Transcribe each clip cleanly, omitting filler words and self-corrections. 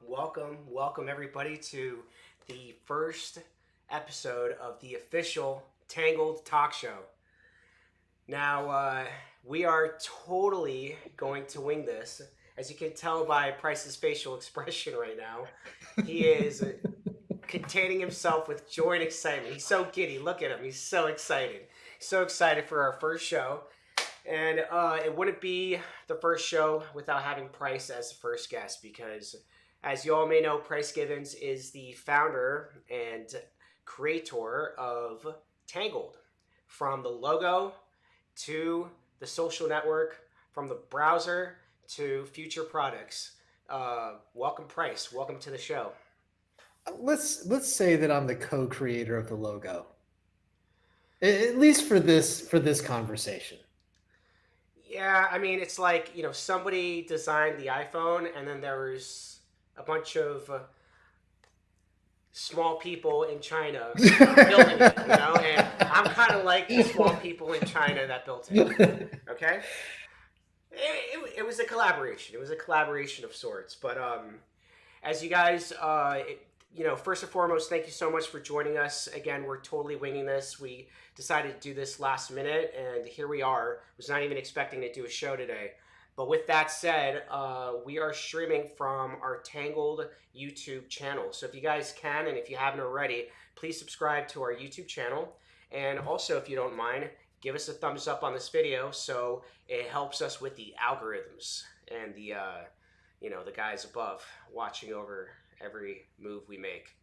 welcome everybody to the first episode of the official Tangled talk show. Now, we are totally going to wing this. As you can tell by Price's facial expression right now, he is containing himself with joy and excitement. He's so giddy. Look at him. He's so excited. So excited for our first show. And it wouldn't be the first show without having Price as the first guest because, as you all may know, Price Givens is the founder and creator of Tangled. From the logo to the social network, from the browser to future products. Welcome, Price. Welcome to the show. Let's say that I'm the co-creator of the logo, at least for this conversation. Yeah, I mean, it's like, somebody designed the iPhone and then there was a bunch of small people in China building it, and I'm kind of like the small people in China that built it, okay? It was a collaboration. It was a collaboration of sorts. But as you guys, first and foremost, thank you so much for joining us. Again, we're totally winging this. We decided to do this last minute, and here we are. Was not even expecting to do a show today. But with that said, we are streaming from our Tangled YouTube channel. So if you guys can, and if you haven't already, please subscribe to our YouTube channel. And also, if you don't mind, give us a thumbs up on this video so it helps us with the algorithms and the guys above watching over every move we make.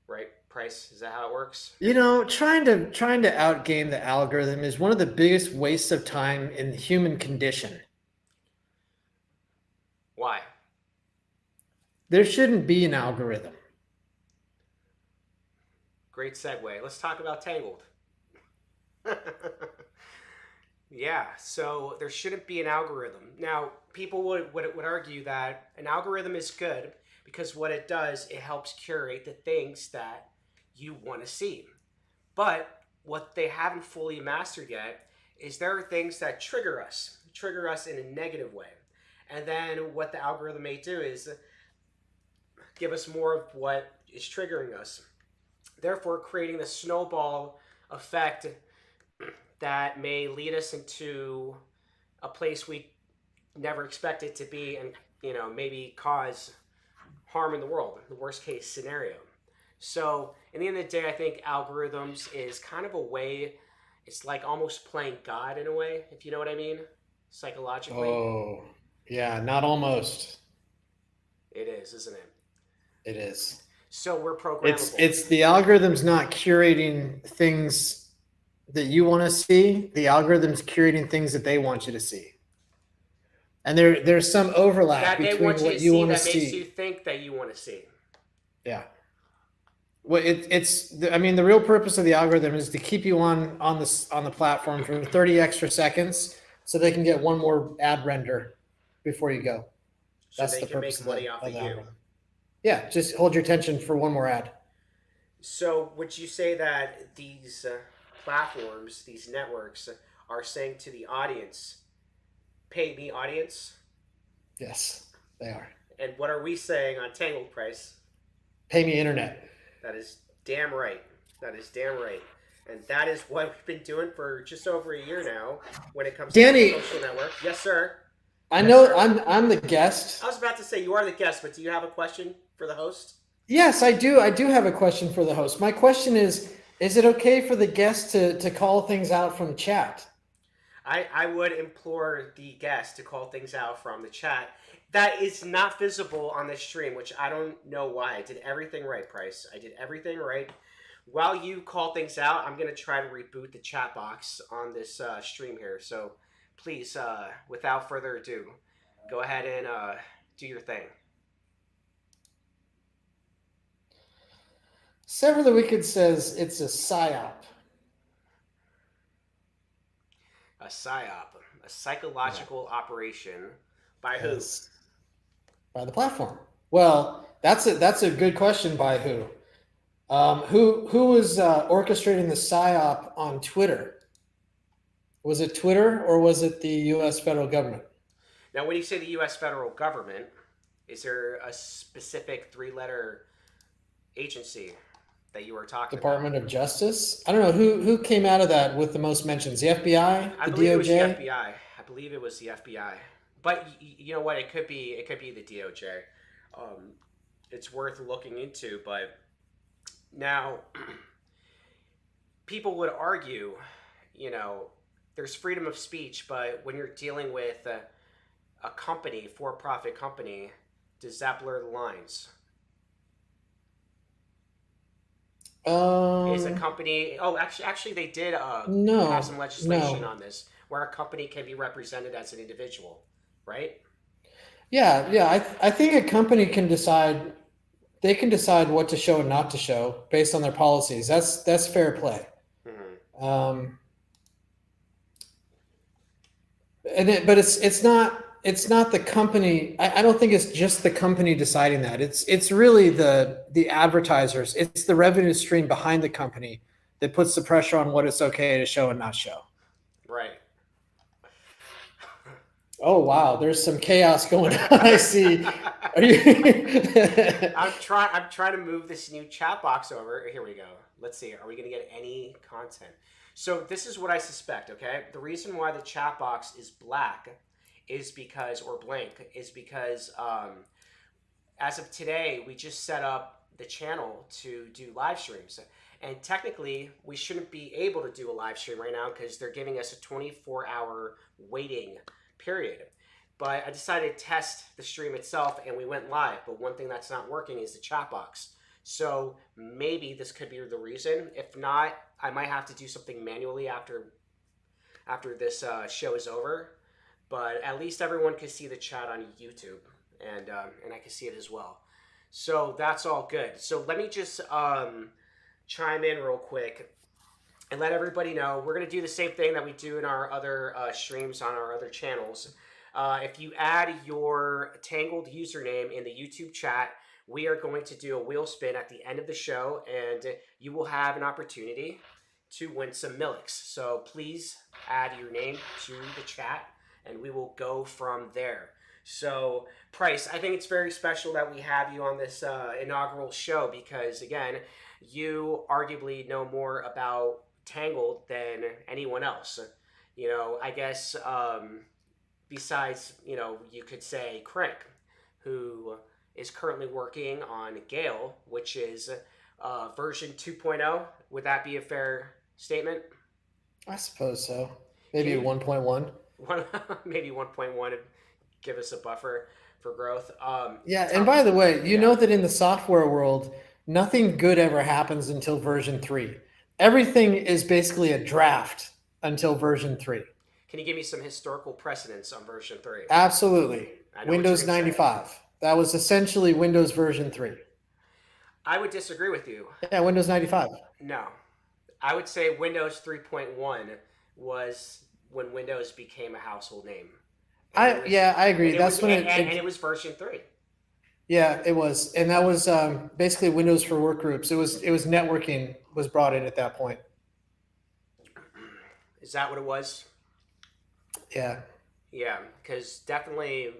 Right, Price? Is that how it works? Trying to outgame the algorithm is one of the biggest wastes of time in the human condition. Why? There shouldn't be an algorithm. Great segue. Let's talk about Tangled. Yeah, so there shouldn't be an algorithm. Now, people would argue that an algorithm is good because what it does, it helps curate the things that you want to see. But what they haven't fully mastered yet is there are things that trigger us in a negative way. And then what the algorithm may do is give us more of what is triggering us, therefore creating the snowball effect that may lead us into a place we never expected to be and, maybe cause harm in the world, the worst case scenario. So in the end of the day, I think algorithms is kind of a way, it's like almost playing God in a way, if you know what I mean, psychologically. Oh, yeah, not almost. It is, isn't it? It is. So we're programmable. It's the algorithm's not curating things that you want to see. The algorithm's curating things that they want you to see. And there's some overlap that they between want you what to you see want to that makes see. you think that you want to see. Yeah. Well, the real purpose of the algorithm is to keep you on the platform for 30 extra seconds, so they can get one more ad render before you go. So That's they the can purpose make money off of the you. algorithm. Yeah, just hold your attention for one more ad. So would you say that these platforms, these networks, are saying to the audience, pay me, audience? Yes, they are. And what are we saying on Tangled, Price? Pay me internet. That is damn right. That is damn right. And that is what we've been doing for just over a year now when it comes Danny, to the social network. Yes, sir. I Yes, know sir. I'm the guest. I was about to say you are the guest, but do you have a question for the host? Yes, I do. I do have a question for the host. My question is it okay for the guest to call things out from the chat? I would implore the guest to call things out from the chat. That is not visible on the stream, which I don't know why. I did everything right, Price. I did everything right. While you call things out, I'm going to try to reboot the chat box on this stream here. So please, without further ado, go ahead and do your thing. Sever the Wicked says it's a psyop. A psyop, a psychological operation by who? Yes. By the platform. Well, that's a good question. By who? Who was orchestrating the psyop on Twitter? Was it Twitter or was it the U.S. federal government? Now, when you say the U.S. federal government, Is there a specific three-letter agency that you were talking about? Department of Justice. I don't know who came out of that with the most mentions. The FBI, I the believe it was the DOJ. FBI. I believe it was the FBI. But you know what? It could be the DOJ. Um, it's worth looking into. But now, people would argue, you know, there's freedom of speech, but when you're dealing with a company, for-profit company, does that blur the lines? Is a Um, company? Oh, actually, they did have some no, legislation no. on this where a company can be represented as an individual, right? Yeah, yeah. I think a company can decide. They can decide what to show and not to show based on their policies. That's fair play. Hmm. Um, but it's not the company. I don't think it's just the company deciding that. It's really the advertisers. It's the revenue stream behind the company that puts the pressure on what it's okay to show and not show. Right. Oh wow, there's some chaos going on. I see. Are you? I'm trying to move this new chat box over. Here we go. Let's see. Are we going to get any content? So this is what I suspect. Okay, the reason why the chat box is black is because, or blank, is because as of today, we just set up the channel to do live streams. And technically, we shouldn't be able to do a live stream right now because they're giving us a 24-hour waiting period. But I decided to test the stream itself and we went live. But one thing that's not working is the chat box. So maybe this could be the reason. If not, I might have to do something manually after this show is over. But at least everyone can see the chat on YouTube, and I can see it as well. So that's all good. So let me just chime in real quick and let everybody know we're going to do the same thing that we do in our other streams on our other channels. If you add your Tangled username in the YouTube chat, we are going to do a wheel spin at the end of the show, and you will have an opportunity to win some Millix. So please add your name to the chat, and we will go from there. So, Price, I think it's very special that we have you on this inaugural show because, again, you arguably know more about Tangled than anyone else. You know, I guess besides, you know, you could say Crank, who is currently working on Gale, which is version 2.0. Would that be a fair statement? I suppose so. Can Maybe you 1.1. one maybe 1.1 to give us a buffer for growth? Yeah, and Tell by the way, you yeah. know that in the software world, nothing good ever happens until version 3. Everything is basically a draft until version 3. Can you give me some historical precedence on version 3? Absolutely. I know what you're Windows going to say. 95. That was essentially Windows version 3. I would disagree with you. Yeah, Windows 95. No. I would say Windows 3.1 was when Windows became a household name. And it was I agree. That's when and it was version 3. yeah, it was. And that was basically Windows for workgroups. It was networking was brought in at that point. Is that what it was? Yeah. Yeah, because definitely,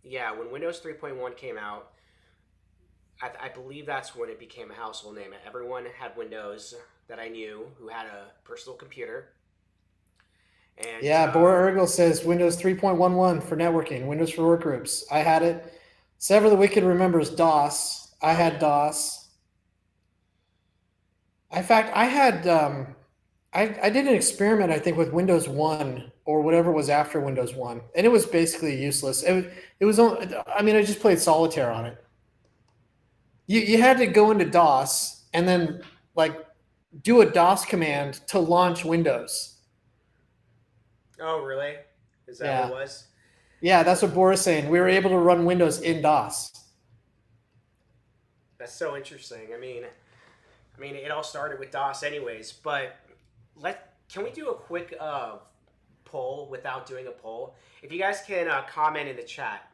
yeah, when Windows 3.1 came out, I believe that's when it became a household name. Everyone had Windows that I knew who had a personal computer. And Yeah, Bora Ergel says Windows 3.11 for networking, Windows for workgroups. I had it. Sever the Wicked remembers DOS. I oh had yeah, DOS. In fact, I had I did an experiment, I think, with Windows 1 or whatever was after Windows 1, and it was basically useless. It was only, I mean, I just played solitaire on it. You had to go into DOS and then like do a DOS command to launch Windows. oh really? Is that what it Yeah. was? Yeah, that's what Boris saying. We were able to run Windows in DOS. That's so interesting. I mean, it all started with DOS, anyways. But let can we do a quick poll without doing a poll? If you guys can comment in the chat,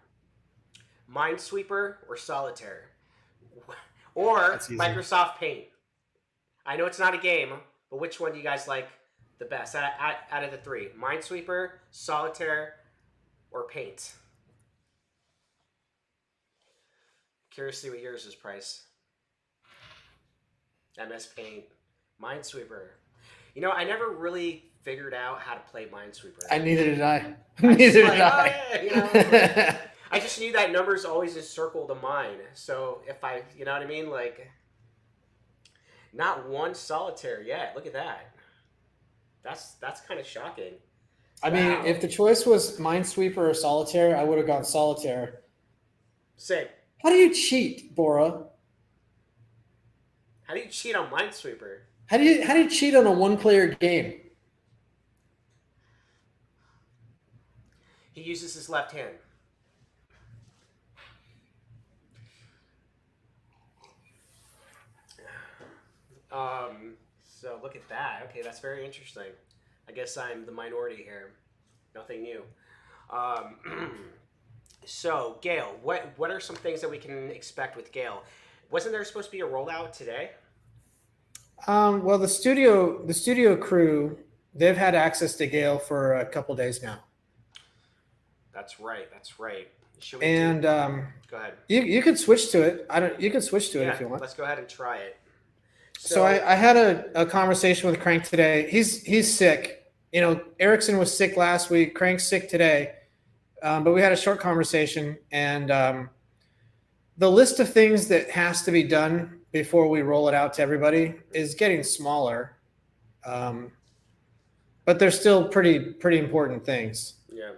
Minesweeper or Solitaire, or That's easy. Microsoft Paint. I know it's not a game, but which one do you guys like the best out of the three? Minesweeper, Solitaire, or Paint? Curious to see what yours is, Price. MS Paint, Minesweeper. You know, I never really figured out how to play Minesweeper. I neither did I. I just Neither like, did oh I. yeah, you know, like I just knew that numbers always encircle the mine. So if I, you know what I mean, like not one solitaire yet. Look at that. That's kind of shocking. I mean, Wow. if the choice was Minesweeper or Solitaire, I would have gone Solitaire. Same. How do you cheat, Bora? How do you cheat on Minesweeper? How do you cheat on a one-player game? He uses his left hand. So look at that. Okay, that's very interesting. I guess I'm the minority here. Nothing new. Um, so Gail, what are some things that we can expect with Gail? Wasn't there supposed to be a rollout today? Well, the studio crew, they've had access to Gale for a couple days now, That's right. That's right. Should we do? and Go ahead. you could switch to it. I don't. You could switch to it Yeah, if you want. let's go ahead and try it. So So I had a conversation with Crank today. He's sick. You know, Erickson was sick last week. Crank's sick today, but we had a short conversation, and the list of things that has to be done before we roll it out to everybody is getting smaller, um, but they're still pretty important things. yeah.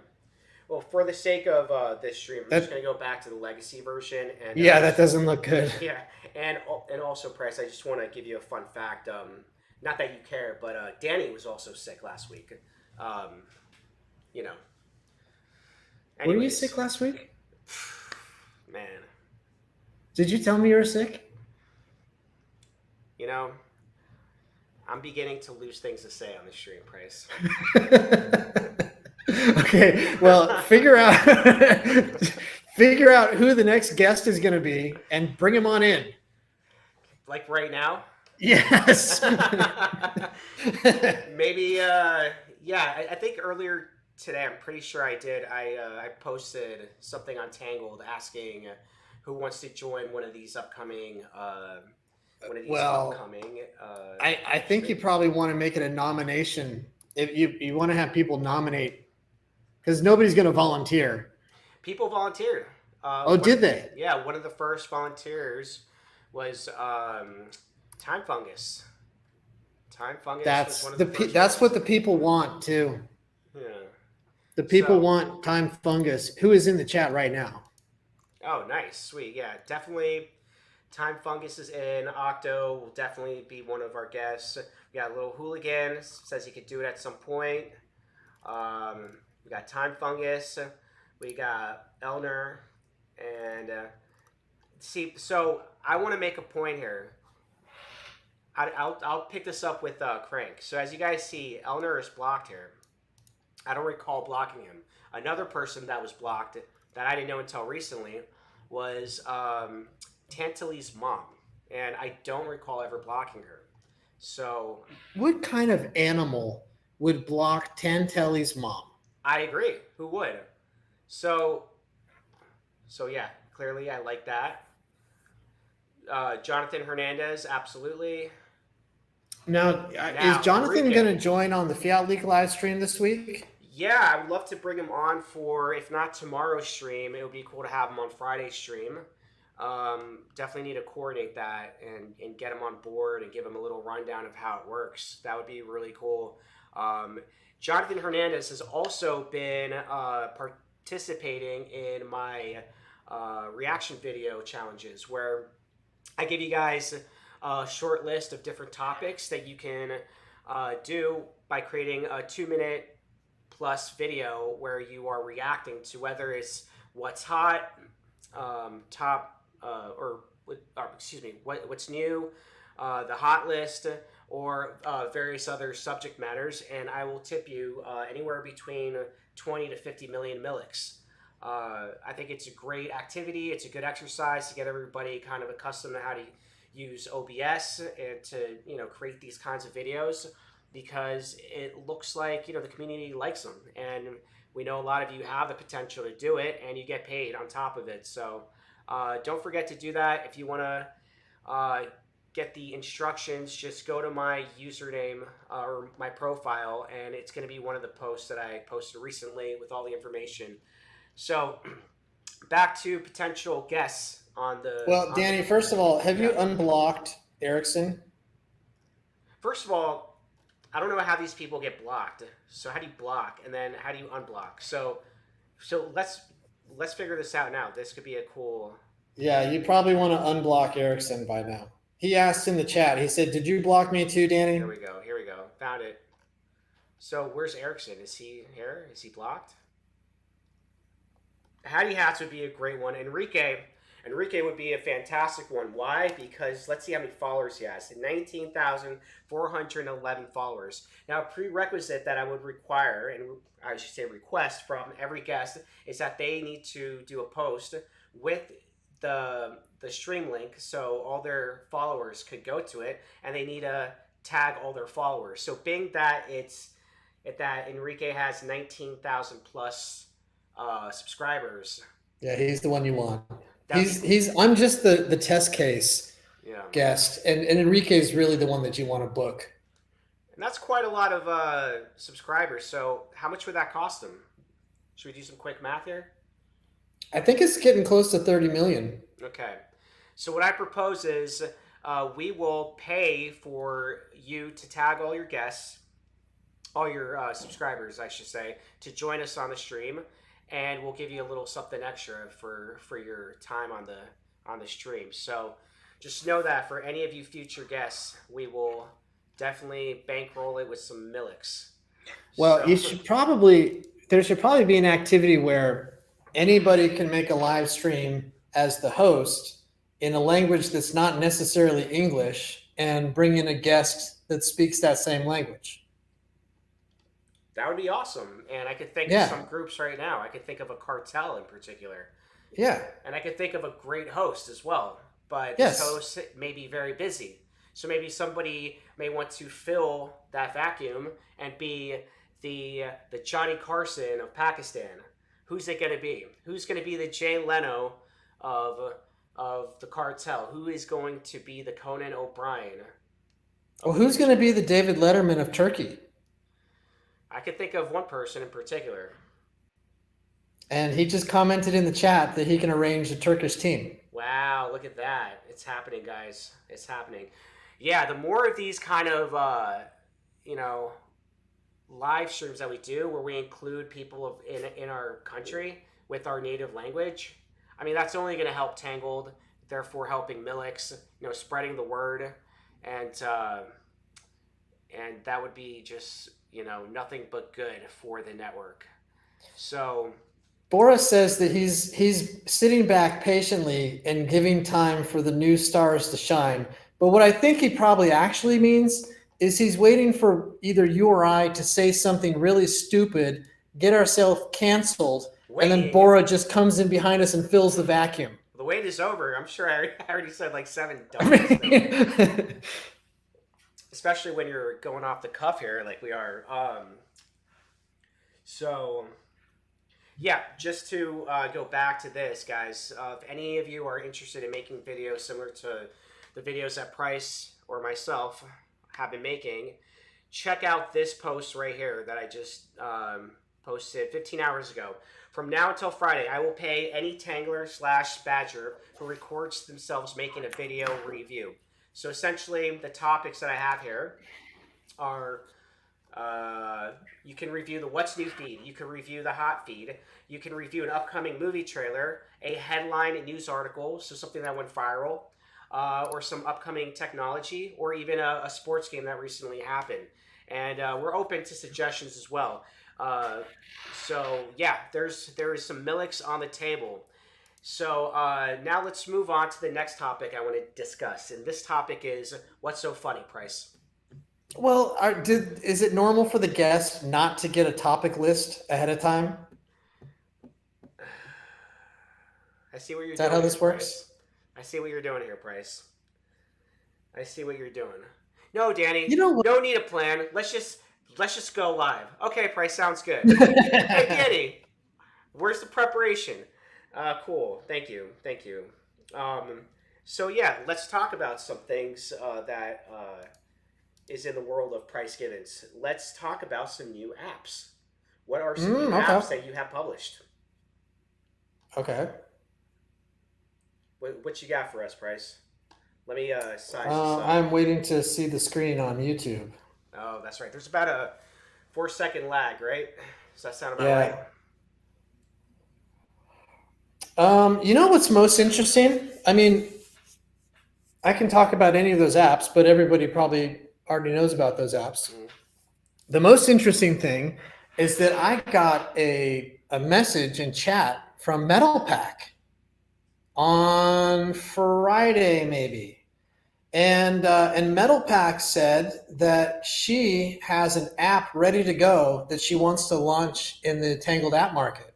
Well, for the sake of this stream, I'm just That gonna go back to the legacy version and Yeah, that doesn't look good. yeah, and also, Price. I just want to give you a fun fact. Not that you care, but Danny was also sick last week. Um, you know. Were you Anyways, sick last week? man, Did you tell me you were sick? you know, I'm beginning to lose things to say on the stream, Price. Okay, well, figure out who the next guest is going to be and bring him on in. Like right now. Yes. Maybe, yeah. I think earlier today, I'm pretty sure I did. I posted something on Tangled asking who wants to join one of these upcoming. Well, I think you streams. probably want to make it a nomination. If you want to have people nominate, because nobody's going to volunteer. People volunteered. Oh, did they? Yeah, one of the first volunteers was Time Fungus. Time Fungus was one of the first That's ones. what the people want too. Yeah. The people So, want Time Fungus, who is in the chat right now. oh, nice, sweet, yeah, definitely. Time Fungus is in. Octo will definitely be one of our guests. We got a little hooligan says he could do it at some point. We got Time Fungus. We got Elner, and see. So I want to make a point here. I'll pick this up with Crank. So as you guys see, Elner is blocked here. I don't recall blocking him. Another person that was blocked that I didn't know until recently was Tantali's mom, and I don't recall ever blocking her. So What kind of animal would block Tantelli's mom? I agree. Who would? So so yeah, clearly I like that. Jonathan Hernandez, absolutely. Now, is Now Jonathan going Enrique. to join on the Fiat League live stream this week? Yeah, I would love to bring him on for, if not tomorrow's stream, it would be cool to have him on Friday's stream. Definitely need to coordinate that and get him on board and give him a little rundown of how it works. That would be really cool. Jonathan Hernandez has also been participating in my reaction video challenges where I give you guys a short list of different topics that you can do by creating a 2 minute plus video where you are reacting to whether it's what's hot, top, excuse me, what's new, the hot list, or various other subject matters, and I will tip you anywhere between 20 to 50 million millics. I think it's a great activity. It's a good exercise to get everybody kind of accustomed to how to use OBS and to create these kinds of videos because it looks like the community likes them, and we know a lot of you have the potential to do it, and you get paid on top of it. So Don't forget to do that. If you want to uh, get the instructions, just go to my username or my profile, and it's going to be one of the posts that I posted recently with all the information. So, back to potential guests Well, on the Danny, first of all, have yeah. you unblocked Erickson? First of all, I don't know how these people get blocked. So how do you block, and then how do you unblock? So let's figure this out now. This could be a cool. Yeah, you probably want to unblock Erickson by now. He asked in the chat. He said, "Did you block me too, Here Danny?" we go. Here we go. Found it. So where's Erickson? Is he here? Is he blocked? Hattie Hats would be a great one. Enrique would be a fantastic one. Why? Because let's see how many followers he has. 19,411 followers. Now, a prerequisite that I would require, and I should say request from every guest, is that they need to do a post with the stream link so all their followers could go to it, and they need to tag all their followers. So being that that Enrique has 19,000 plus subscribers. Yeah, he's the one you want. That'd He's. I'm just the test case yeah, guest, and Enrique is really the one that you want to book. and that's quite a lot of subscribers. So how much would that cost them? Should we do some quick math here? I think it's getting close to 30 million. Okay. So what I propose is we will pay for you to tag all your guests, all your subscribers, I should say, to join us on the stream, and we'll give you a little something extra for your time on the stream. So just know that for any of you future guests, we will definitely bankroll it with some Millix. Well, So, you should probably there should probably be an activity where anybody can make a live stream as the host in a language that's not necessarily English and bring in a guest that speaks that same language. that would be awesome. And I could think of Yeah. some groups right now. I could think of a cartel in particular. Yeah. And I could think of a great host as well. But Yes. this host may be very busy. So maybe somebody may want to fill that vacuum and be the Johnny Carson of Pakistan. Who's it going to be? Who's going to be the Jay Leno of the cartel? Who is going to be the Conan O'Brien? Well, who's going to be the David Letterman of Turkey? I could think of one person in particular. And he just commented in the chat that he can arrange a Turkish team. Wow, look at that. It's happening, guys. It's happening. Yeah, the more of these kind of, you know, live streams that we do where we include people in our country with our native language, I mean, that's only going to help Tangled, therefore helping Millix, you know, spreading the word. And that would be just, you know, nothing but good for the network. So Boris says that he's sitting back patiently and giving time for the new stars to shine. But what I think he probably actually means is he's waiting for either you or I to say something really stupid, get ourselves canceled, and then Bora just comes in behind us and fills the vacuum. The wait is over. I'm sure I already said like 7 dumb things. Especially when you're going off the cuff here like we are. So yeah, just to go back to this, guys, if any of you are interested in making videos similar to the videos that Price or myself have been making, check out this post right here that I just posted 15 hours ago. From now until Friday, I will pay any Tangler/Badger who records themselves making a video review. So essentially, the topics that I have here are you can review the What's New feed, you can review the Hot feed, you can review an upcoming movie trailer, a headline, a news article, so something that went viral, or some upcoming technology, or even a sports game that recently happened. And we're open to suggestions as well. So yeah, there is some Millix on the table. So now let's move on to the next topic I want to discuss. And this topic is what's so funny, Price? Well, is it normal for the guest not to get a topic list ahead of time? I see what you're doing. Is that how this works? Price. I see what you're doing here, Price. I see what you're doing. No, Danny, You know what? no need a plan. Let's just go live. Okay, Price, sounds good. Hey, Danny, where's the preparation? Cool. Thank you. Um, so yeah, let's talk about some things that is in the world of price givens. Let's talk about some new apps. What are some new Okay. apps that you have published? Okay. What you got for us, Price? Let me size this up. I'm waiting to see the screen on YouTube. Oh, that's right. There's about a 4 second lag, right? Does that sound about right? Yeah. You know what's most interesting? I mean, I can talk about any of those apps, but everybody probably already knows about those apps. Mm. The most interesting thing is that I got a message in chat from Metal Pack on Friday, maybe. And Metal Pack said that she has an app ready to go that she wants to launch in the Tangled app market.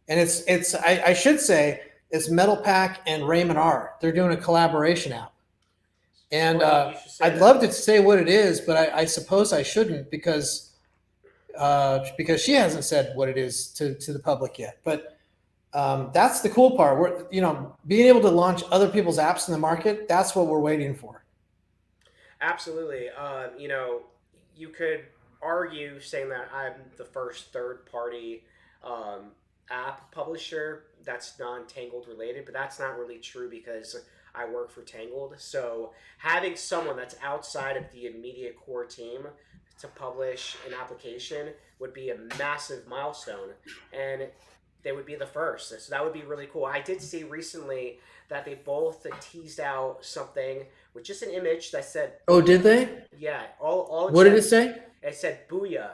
And I should say it's Metal Pack and Raymond R. They're doing a collaboration app. And Well, you should say I'd that. love to say what it is, but I suppose I shouldn't because she hasn't said what it is to the public yet. But that's the cool part. We're being able to launch other people's apps in the market. That's what we're waiting for. Absolutely. You could argue saying that I'm the first third party um, app publisher that's non Tangled related, but that's not really true because I work for Tangled. So having someone that's outside of the immediate core team to publish an application would be a massive milestone. And they would be the first. So that would be really cool. I did see recently that they both teased out something with just an image that said Oh, did they? yeah, all What did it say? it said booyah,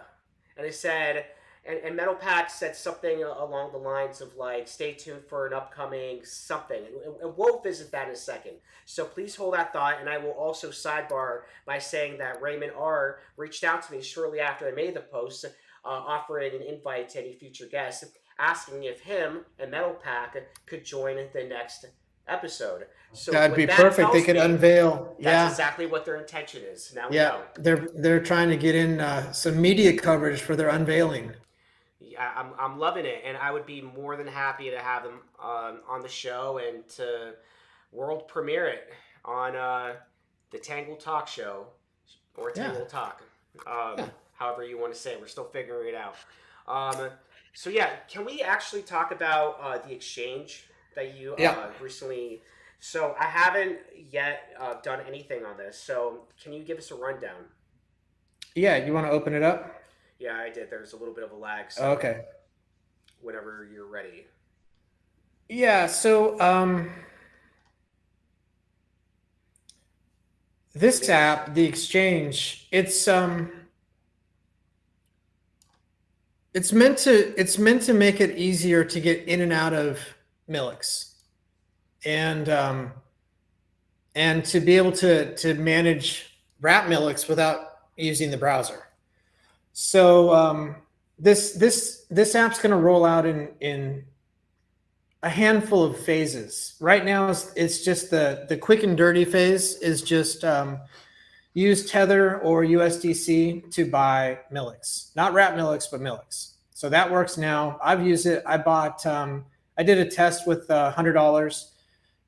and it said and Metal Pack said something along the lines of like stay tuned for an upcoming something, and we'll visit that in a second. So please hold that thought, and I will also sidebar by saying that Raymond R reached out to me shortly after I made the post, offering an invite to any future guests, asking if him and Metal Pack could join the next episode. So That'd what be that perfect. They tells could me, unveil. that's Yeah, exactly what their intention is. Now we yeah. know. They're trying to get in some media coverage for their unveiling. Yeah, I'm loving it, and I would be more than happy to have them on the show and to world premiere it on the Tangle Talk Show or Yeah, Tangle Talk, yeah, however you want to say it. We're still figuring it out. So yeah, can we actually talk about the exchange that you yeah, recently? So I haven't yet done anything on this. So can you give us a rundown? yeah. You want to open it up? Yeah, I did. There's a little bit of a lag, so Okay. whenever you're ready. Yeah. So this There's app, the exchange, it's meant to make it easier to get in and out of Milix, and and to be able to manage wrap Milix without using the browser. So this app's going to roll out in a handful of phases. Right now, it's just the quick and dirty phase is just use Tether or USDC to buy Milix, not wrap Milix, but Milix. So that works now. I've used it. I did a test with $100.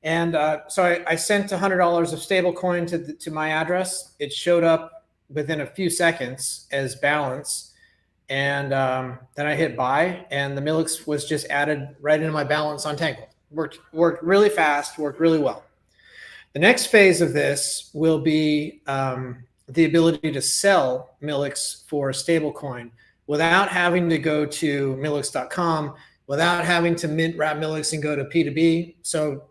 And so I sent $100 of stablecoin to my address. It showed up within a few seconds as balance. And then I hit buy, and the Milix was just added right into my balance on Tangled. Worked really fast, worked really well. The next phase of this will be the ability to sell Milix for stablecoin without having to go to Milix.com, without having to mint wrap Milix and go to P2B. So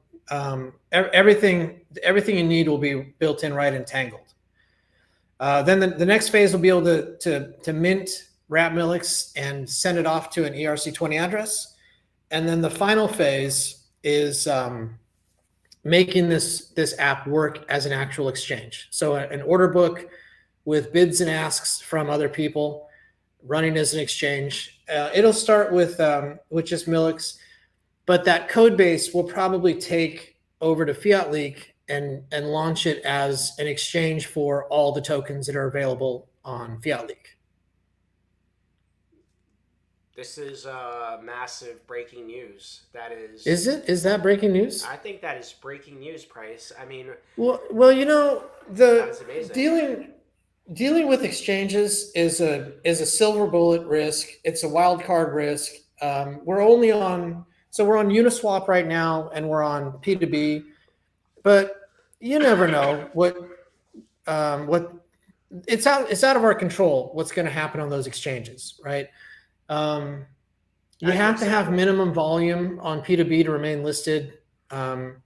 everything you need will be built in right in Tangled. Then the next phase will be able to mint wrap Milix and send it off to an ERC20 address. And then the final phase is making this app work as an actual exchange. So an order book with bids and asks from other people running as an exchange. It'll start with just Milix, but that code base will probably take over to Fiat Leak and launch it as an exchange for all the tokens that are available on Fiat Leak. This is massive breaking news. That is, Is it? Is that breaking news? I think that is breaking news, Price. I mean, Well, that the is amazing. dealing with exchanges is a silver bullet risk. It's a wild card risk. We're on Uniswap right now, and we're on P2B, but you never know what it's out of our control what's going to happen on those exchanges, right? Um, you That's have to have understandable. minimum volume on P2B to remain listed. Um,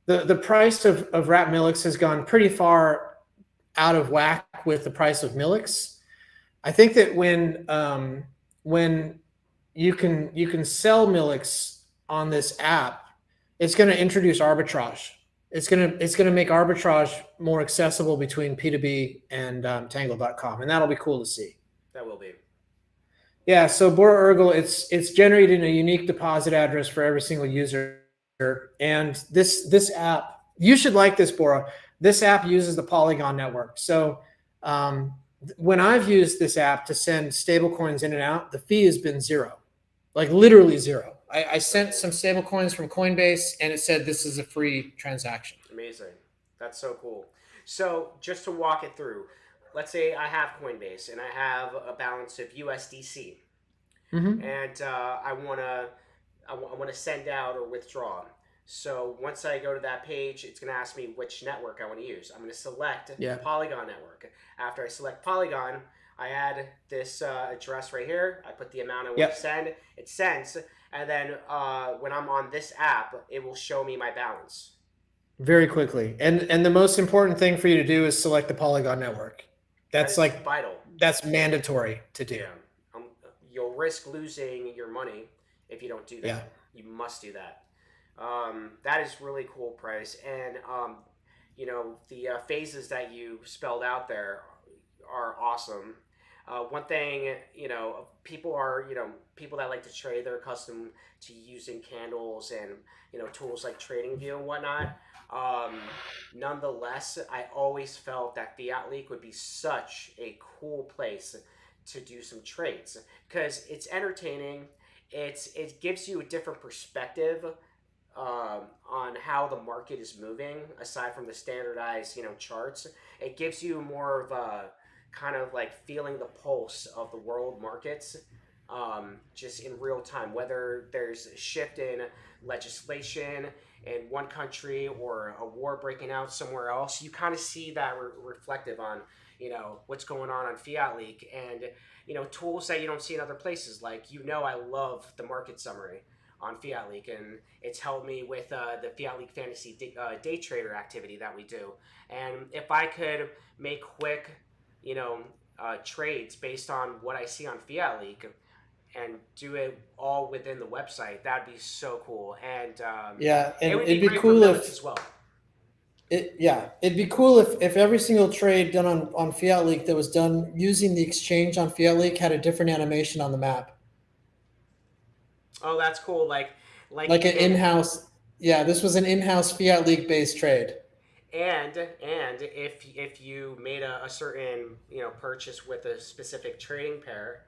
the price of Rat Milix has gone pretty far out of whack with the price of Milix. I think that when you can sell Milix on this app, it's going to introduce arbitrage. It's going to make arbitrage more accessible between P2B and Tangled.com, and that'll be cool to see. That will be. Yeah, so Bora Urgel, it's generating a unique deposit address for every single user, and this app, you should like this, Bora. This app uses the Polygon network. So um, when I've used this app to send stablecoins in and out, the fee has been zero, like literally zero. I sent Okay. some stablecoins from Coinbase, and it said this is a free transaction. Amazing. That's so cool. So, just to walk it through, let's say I have Coinbase and I have a balance of USDC, Mm-hmm. and I want to send out or withdraw. So once I go to that page, it's going to ask me which network I want to use. I'm going to select Yeah. Polygon network. After I select Polygon, I add this address right here. I put the amount I want to Yep. send. It sends, and then when I'm on this app, it will show me my balance. Very quickly. And the most important thing for you to do is select the Polygon network. That That's is like vital. that's mandatory to do. Yeah, um, you'll risk losing your money if you don't do Yeah. that. You must do that. That is really cool, Price. And the phases that you spelled out there are awesome. One thing, people that like to trade, they're accustomed to using candles and tools like TradingView and whatnot. Um, Nonetheless, I always felt that Fiat League would be such a cool place to do some trades because it's entertaining. It gives you a different perspective on how the market is moving aside from the standardized charts. It gives you more of a kind of like feeling the pulse of the world markets just in real time, whether there's a shift in legislation in one country or a war breaking out somewhere else. You kind of see that reflective on what's going on Fiat League, and tools that you don't see in other places. Like I love the market summary on Fiat League, and it's helped me with the Fiat League Fantasy day trader activity that we do. And if I could make quick, you know, trades based on what I see on Fiat League and do it all within the website, that'd be so cool. And Yeah, it and would be it'd be great for cool Milix if as well. it'd be cool if every single trade done on Fiat League that was done using the exchange on Fiat League had a different animation on the map. Oh, that's cool. Like Like an even in-house, yeah, this was an in-house Fiat League based trade. and if you made a certain purchase with a specific trading pair,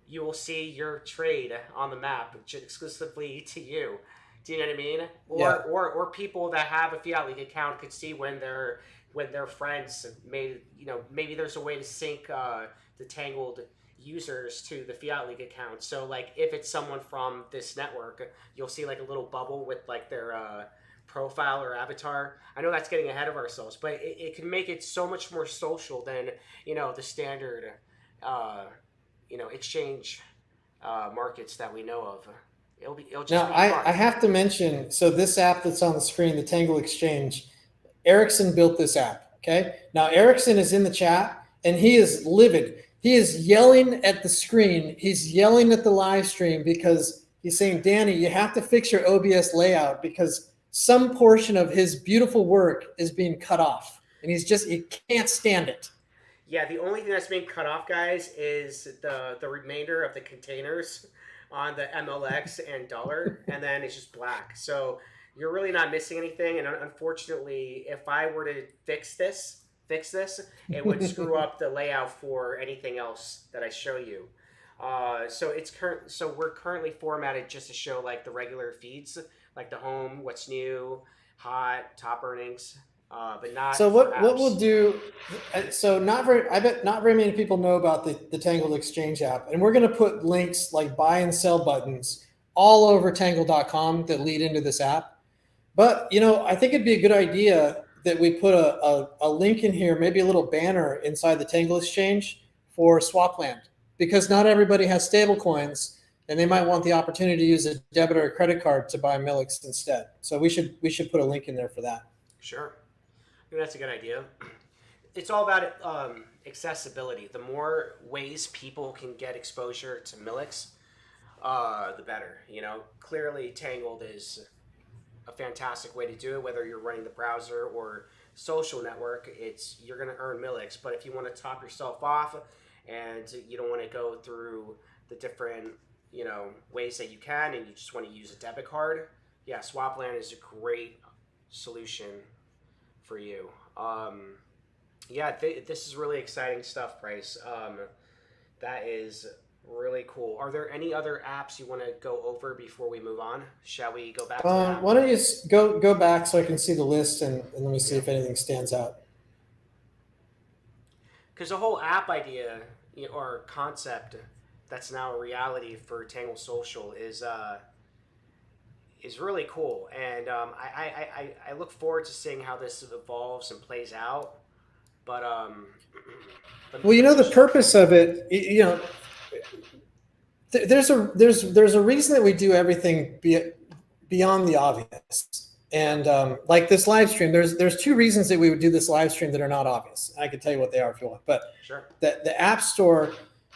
you will see your trade on the map exclusively to you. Do you know what I mean? Yeah. Or people that have a Fiat League account could see when their friends made maybe there's a way to sync the Tangled users to the Fiat League account. So like if it's someone from this network, you'll see like a little bubble with like their profile or avatar. I know that's getting ahead of ourselves, but it can make it so much more social than the standard uh, exchange markets that we know of. It'll just Now, be I fun. have to mention, so this app that's on the screen, the Tangle Exchange, Ericsson built this app. Okay. Now, Ericsson is in the chat and he is livid. He is yelling at the screen. He's yelling at the live stream because he's saying, Danny, you have to fix your OBS layout because some portion of his beautiful work is being cut off. And he can't stand it. Yeah, the only thing that's being cut off, guys, is the remainder of the containers on the MLX and dollar, and then it's just black. So you're really not missing anything. And unfortunately, if I were to fix this, it would screw up the layout for anything else that I show you. So it's current. So we're currently formatted just to show like the regular feeds, like the home, what's new, hot, top earnings, but So not for what we'll apps. do, so not very, I bet not very many people know about the Tangled Exchange app, and we're going to put links like buy and sell buttons all over Tangled.com that lead into this app. But I think it'd be a good idea that we put a link in here, maybe a little banner inside the Tangle Exchange for Swapland, because not everybody has stable coins, and they might want the opportunity to use a debit or a credit card to buy Milix instead. So we should put a link in there for that. Sure, I think that's a good idea. It's all about accessibility. The more ways people can get exposure to Milix, the better. Clearly, Tangled is a fantastic way to do it. Whether you're running the browser or social network, it's you're going to earn Milix. But if you want to top yourself off, and you don't want to go through the different ways that you can, and you just want to use a debit card, yeah, Swapland is a great solution for you. Yeah, this is really exciting stuff, Bryce. That is really cool. Are there any other apps you want to go over before we move on? Shall we go back to the app? Why don't you go back so I can see the list, and let me see Yeah, if anything stands out. because the whole app idea, or concept that's now a reality for Tangle Social is really cool, and I look forward to seeing how this evolves and plays out. But Well, let me the sh- purpose of it, there's a reason that we do everything beyond the obvious. And like this live stream, there's two reasons that we would do this live stream that are not obvious. I can tell you what they are if you want. But sure. the App Store,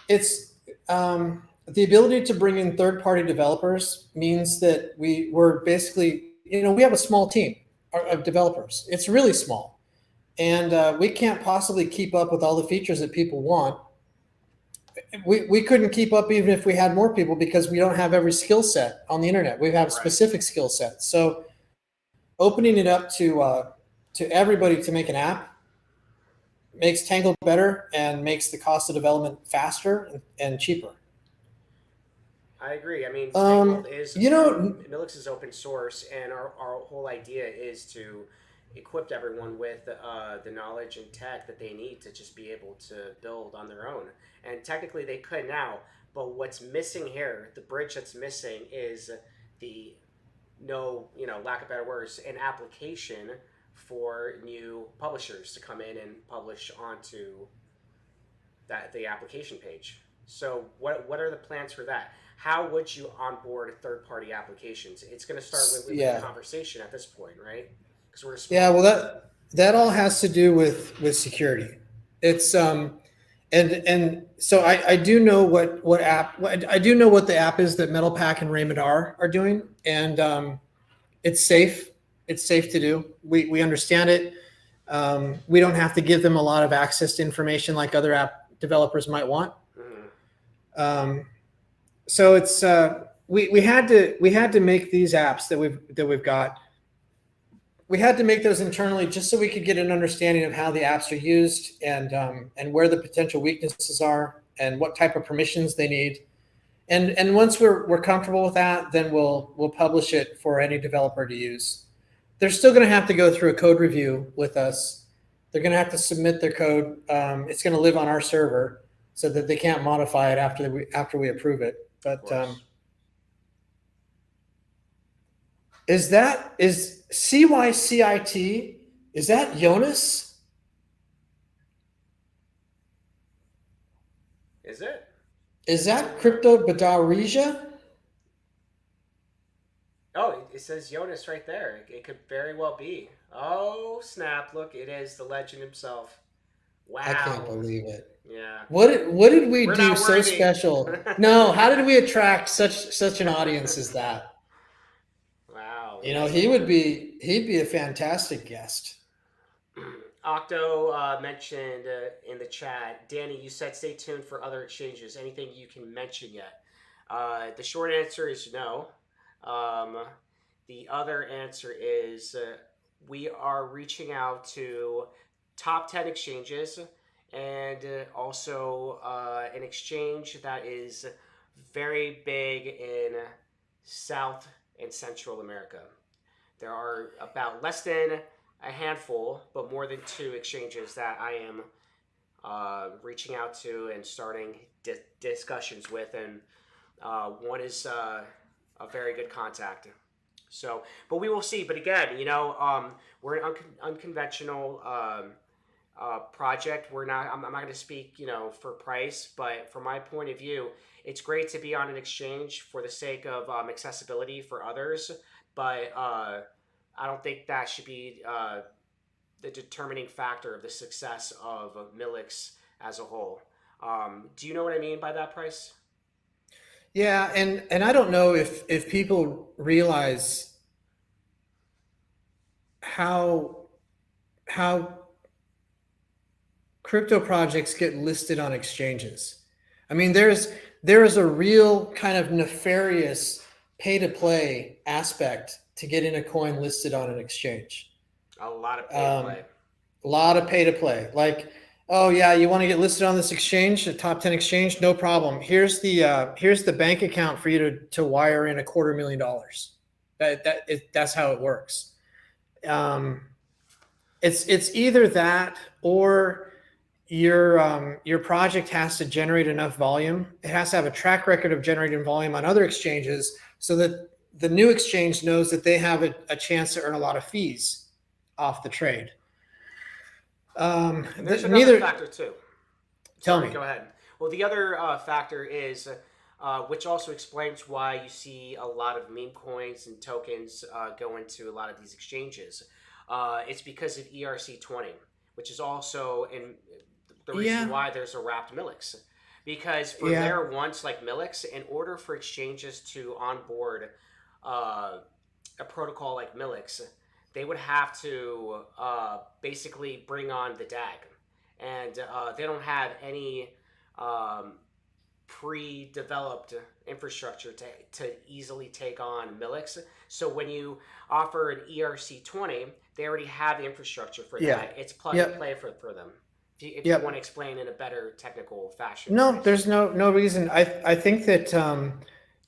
it's the ability to bring in third party developers means that we're basically, we have a small team of developers. It's really small, and we can't possibly keep up with all the features that people want. We couldn't keep up even if we had more people, because we don't have every skill set on the internet. We have Right. specific skill sets. So opening it up to everybody to make an app makes Tangle better and makes the cost of development faster and cheaper. I agree. I mean, Tangled Um, is you know, Milix is open source, and our whole idea is to equip everyone with the knowledge and tech that they need to just be able to build on their own. And technically, they could now, but what's missing here, the bridge that's missing, is the no, lack of better words, an application for new publishers to come in and publish onto the application page. So what are the plans for that? How would you onboard third party applications? It's going to start with a yeah, conversation at this point, right? Because we're a yeah. small Well, team. that all has to do with security. It's and so I do know what app I do know what the app is that Metal Pack and Raymond are doing, and it's safe. It's safe to do. We understand it. We don't have to give them a lot of access to information like other app developers might want. Mm-hmm. Um, so it's we had to make these apps that we've got. We had to make those internally just so we could get an understanding of how the apps are used, and where the potential weaknesses are and what type of permissions they need. And once we're comfortable with that, then we'll publish it for any developer to use. They're still going to have to go through a code review with us. They're going to have to submit their code. It's going to live on our server, so that they can't modify it after we approve it. Of But course. is CYCIT? Is that Jonas? Is it? Is that Crypto Badarija? Oh, it says Jonas right there. It could very well be. Oh, snap. Look, it is the legend himself. I can't Wow. believe it. Yeah. What did we We're do not so worthy. special? No, how did we attract such an audience as that? Wow. He'd be a fantastic guest. Octo mentioned in the chat, Danny, you said stay tuned for other exchanges. Anything you can mention yet? The short answer is no. Um, the other answer is we are reaching out to top 10 exchanges, and also an exchange that is very big in South and Central America. There are about less than a handful, but more than two exchanges that I am reaching out to and starting discussions with, and one is a very good contact. So, but we will see. But again, we're an unconventional project. We're not. I'm not going to speak, for price, but from my point of view, it's great to be on an exchange for the sake of accessibility for others. But I don't think that should be the determining factor of the success of Milix as a whole. Do you know what I mean by that, Price? Yeah, and I don't know if people realize how how crypto projects get listed on exchanges. I mean, there is a real kind of nefarious pay to play aspect to getting a coin listed on an exchange. A lot of pay to Um, play. a lot of pay to play. Like, oh yeah, you want to get listed on this exchange, a top 10 exchange, no problem. Here's the bank account for you to wire in $250,000. That's how it works. Um, it's either that or your project has to generate enough volume. It has to have a track record of generating volume on other exchanges so that the new exchange knows that they have a chance to earn a lot of fees off the trade. And there's another Neither. factor too. Tell Sorry, me. go ahead. Well, the other factor is, which also explains why you see a lot of meme coins and tokens go into a lot of these exchanges. It's because of ERC20, which is also in the reason Yeah, why there's a wrapped Milix. Because for yeah, layer ones like Milix, in order for exchanges to onboard uh, a protocol like Milix, they would have to basically bring on the DAG, and they don't have any um, pre-developed infrastructure to easily take on Milix. So when you offer an ERC20, they already have the infrastructure for yeah, that. It's plug and yep, play for them. If you want to yep. explain in a better technical fashion, No, Price. there's no reason. I think that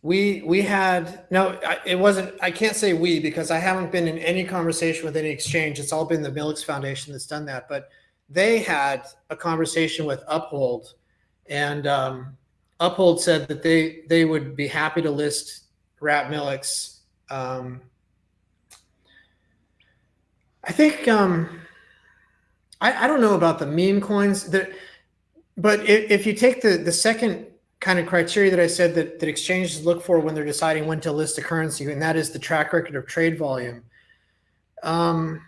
we had no. It wasn't. I can't say we because I haven't been in any conversation with any exchange. It's all been the Milix Foundation that's done that. But they had a conversation with Uphold, and Uphold said that they would be happy to list Rat Milix. I think I don't know about the meme coins. But if you take the second kind of criteria that I said that exchanges look for when they're deciding when to list a currency, and that is the track record of trade volume, um,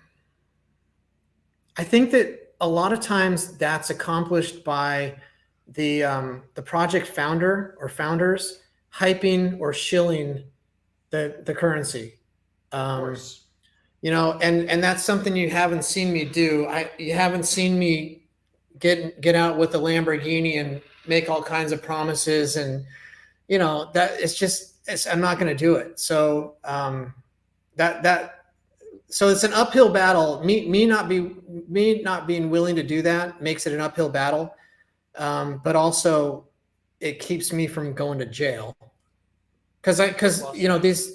I think that a lot of times that's accomplished by the project founder or founders hyping or shilling the currency. Of Um, course. and that's something you haven't seen me do. You haven't seen me get out with the Lamborghini and make all kinds of promises, and that I'm not going to do it. So that so it's an uphill battle. Me not being willing to do that makes it an uphill battle, but also it keeps me from going to jail Very because well said.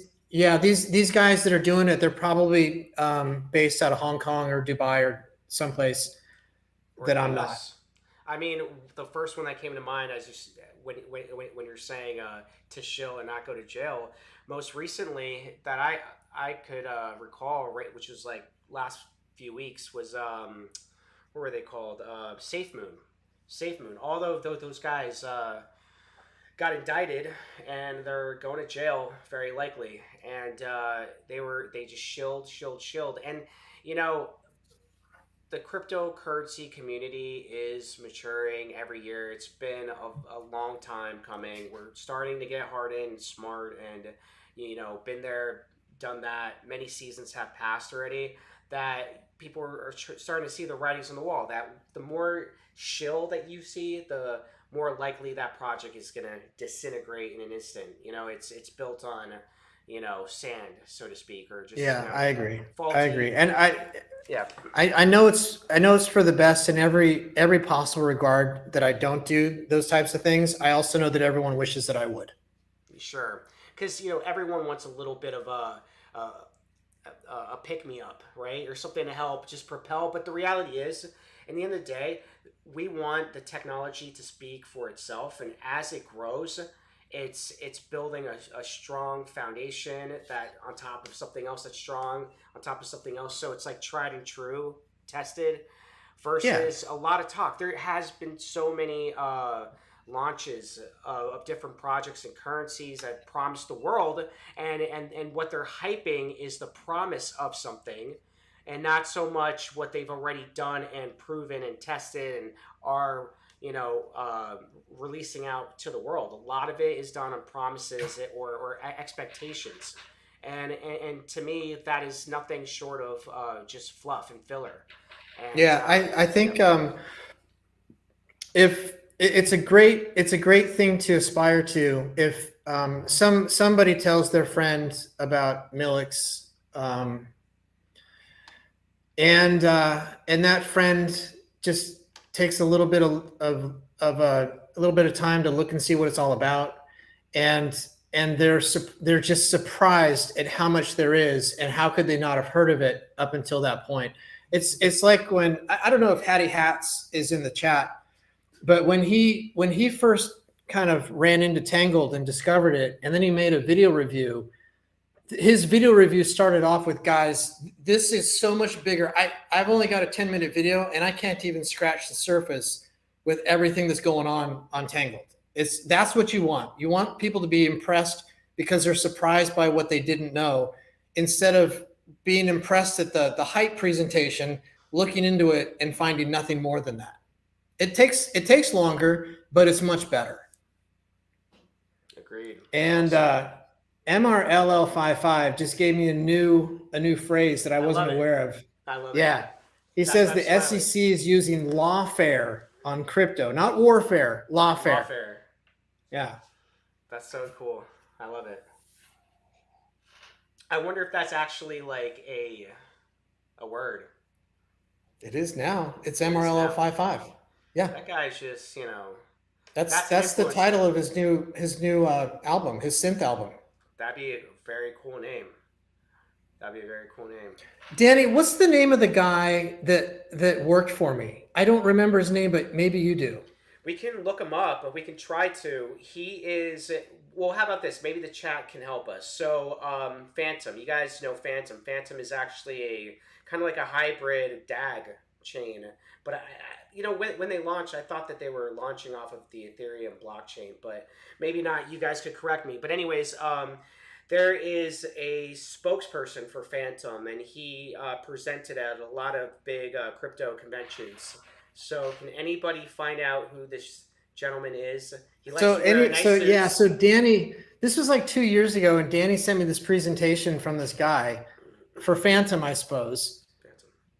these guys that are doing it, they're probably based out of Hong Kong or Dubai or someplace Or that the I'm not. U.S. I mean, the first one that came to mind as when you're saying to shill and not go to jail. Most recently that I could recall, right, which was like last few weeks, was what were they called? Safe Moon. Safe Moon. All those guys got indicted and they're going to jail very likely. And they just shilled. And you know, the cryptocurrency community is maturing every year. It's been a long time coming. We're starting to get hardened, smart, and been there, done that. Many seasons have passed already. That people are starting to see the writings on the wall. That the more shill that you see, the more likely that project is going to disintegrate in an instant. It's built on sand, so to speak, or just Yeah, I agree. I agree. faulty. And Yeah, I know it's for the best in every possible regard that I don't do those types of things. I also know that everyone wishes that I would. sure. Because everyone wants a little bit of a pick me up, right, or something to help just propel. But the reality is, in the end of the day, we want the technology to speak for itself, and as it grows, it's building a strong foundation that on top of something else that's strong on top of something else. So it's like tried and true, tested Yeah. versus a lot of talk. There has been so many launches of different projects and currencies that promise the world, and what they're hyping is the promise of something, and not so much what they've already done and proven and tested and are releasing out to the world. A lot of it is done on promises or expectations, and to me that is nothing short of just fluff and filler. And Yeah, I yeah, think if it's a great thing to aspire to. If somebody tells their friend about Millix, and that friend just takes a little bit of a little bit of time to look and see what it's all about, and they're just surprised at how much there is and how could they not have heard of it up until that point. It's like when I don't know if Hattie Hats is in the chat, but when he first kind of ran into Tangled and discovered it, and then he made a video review. His video review started off with, guys, this is so much bigger. I've only got a 10-minute video and I can't even scratch the surface with everything that's going on Tangled. That's what you want. You want people to be impressed because they're surprised by what they didn't know, instead of being impressed at the hype presentation, looking into it and finding nothing more than that. It takes longer, but it's much better. agreed. Well And said. MRLL55 just gave me a new phrase that I I wasn't love it. aware of. I love it. Yeah. He That's says I'm the smiling. SEC is using lawfare on crypto, not warfare, lawfare. Lawfare. Yeah. That's so cool. I love it. I wonder if that's actually like a word. It is now. It's It is now. MRLL55. Yeah. That guy's just That's that's an that's the influencer. title of his new album, his synth album. That'd be a very cool name. That'd be a very cool name. Danny, what's the name of the guy that worked for me? I don't remember his name, but maybe you do. We can look him up, but we can try to. He is. Well, how about this? Maybe the chat can help us. So, Phantom. You guys know Phantom. Phantom is actually a kind of like a hybrid DAG chain. But when they launched, I thought that they were launching off of the Ethereum blockchain, but maybe not. You guys could correct me. But anyways, there is a spokesperson for Phantom, and he presented at a lot of big crypto conventions. So, can anybody find out who this gentleman is? He likes So to wear nice yeah, suits. so Danny, this was like 2 years ago, and Danny sent me this presentation from this guy for Phantom, I suppose.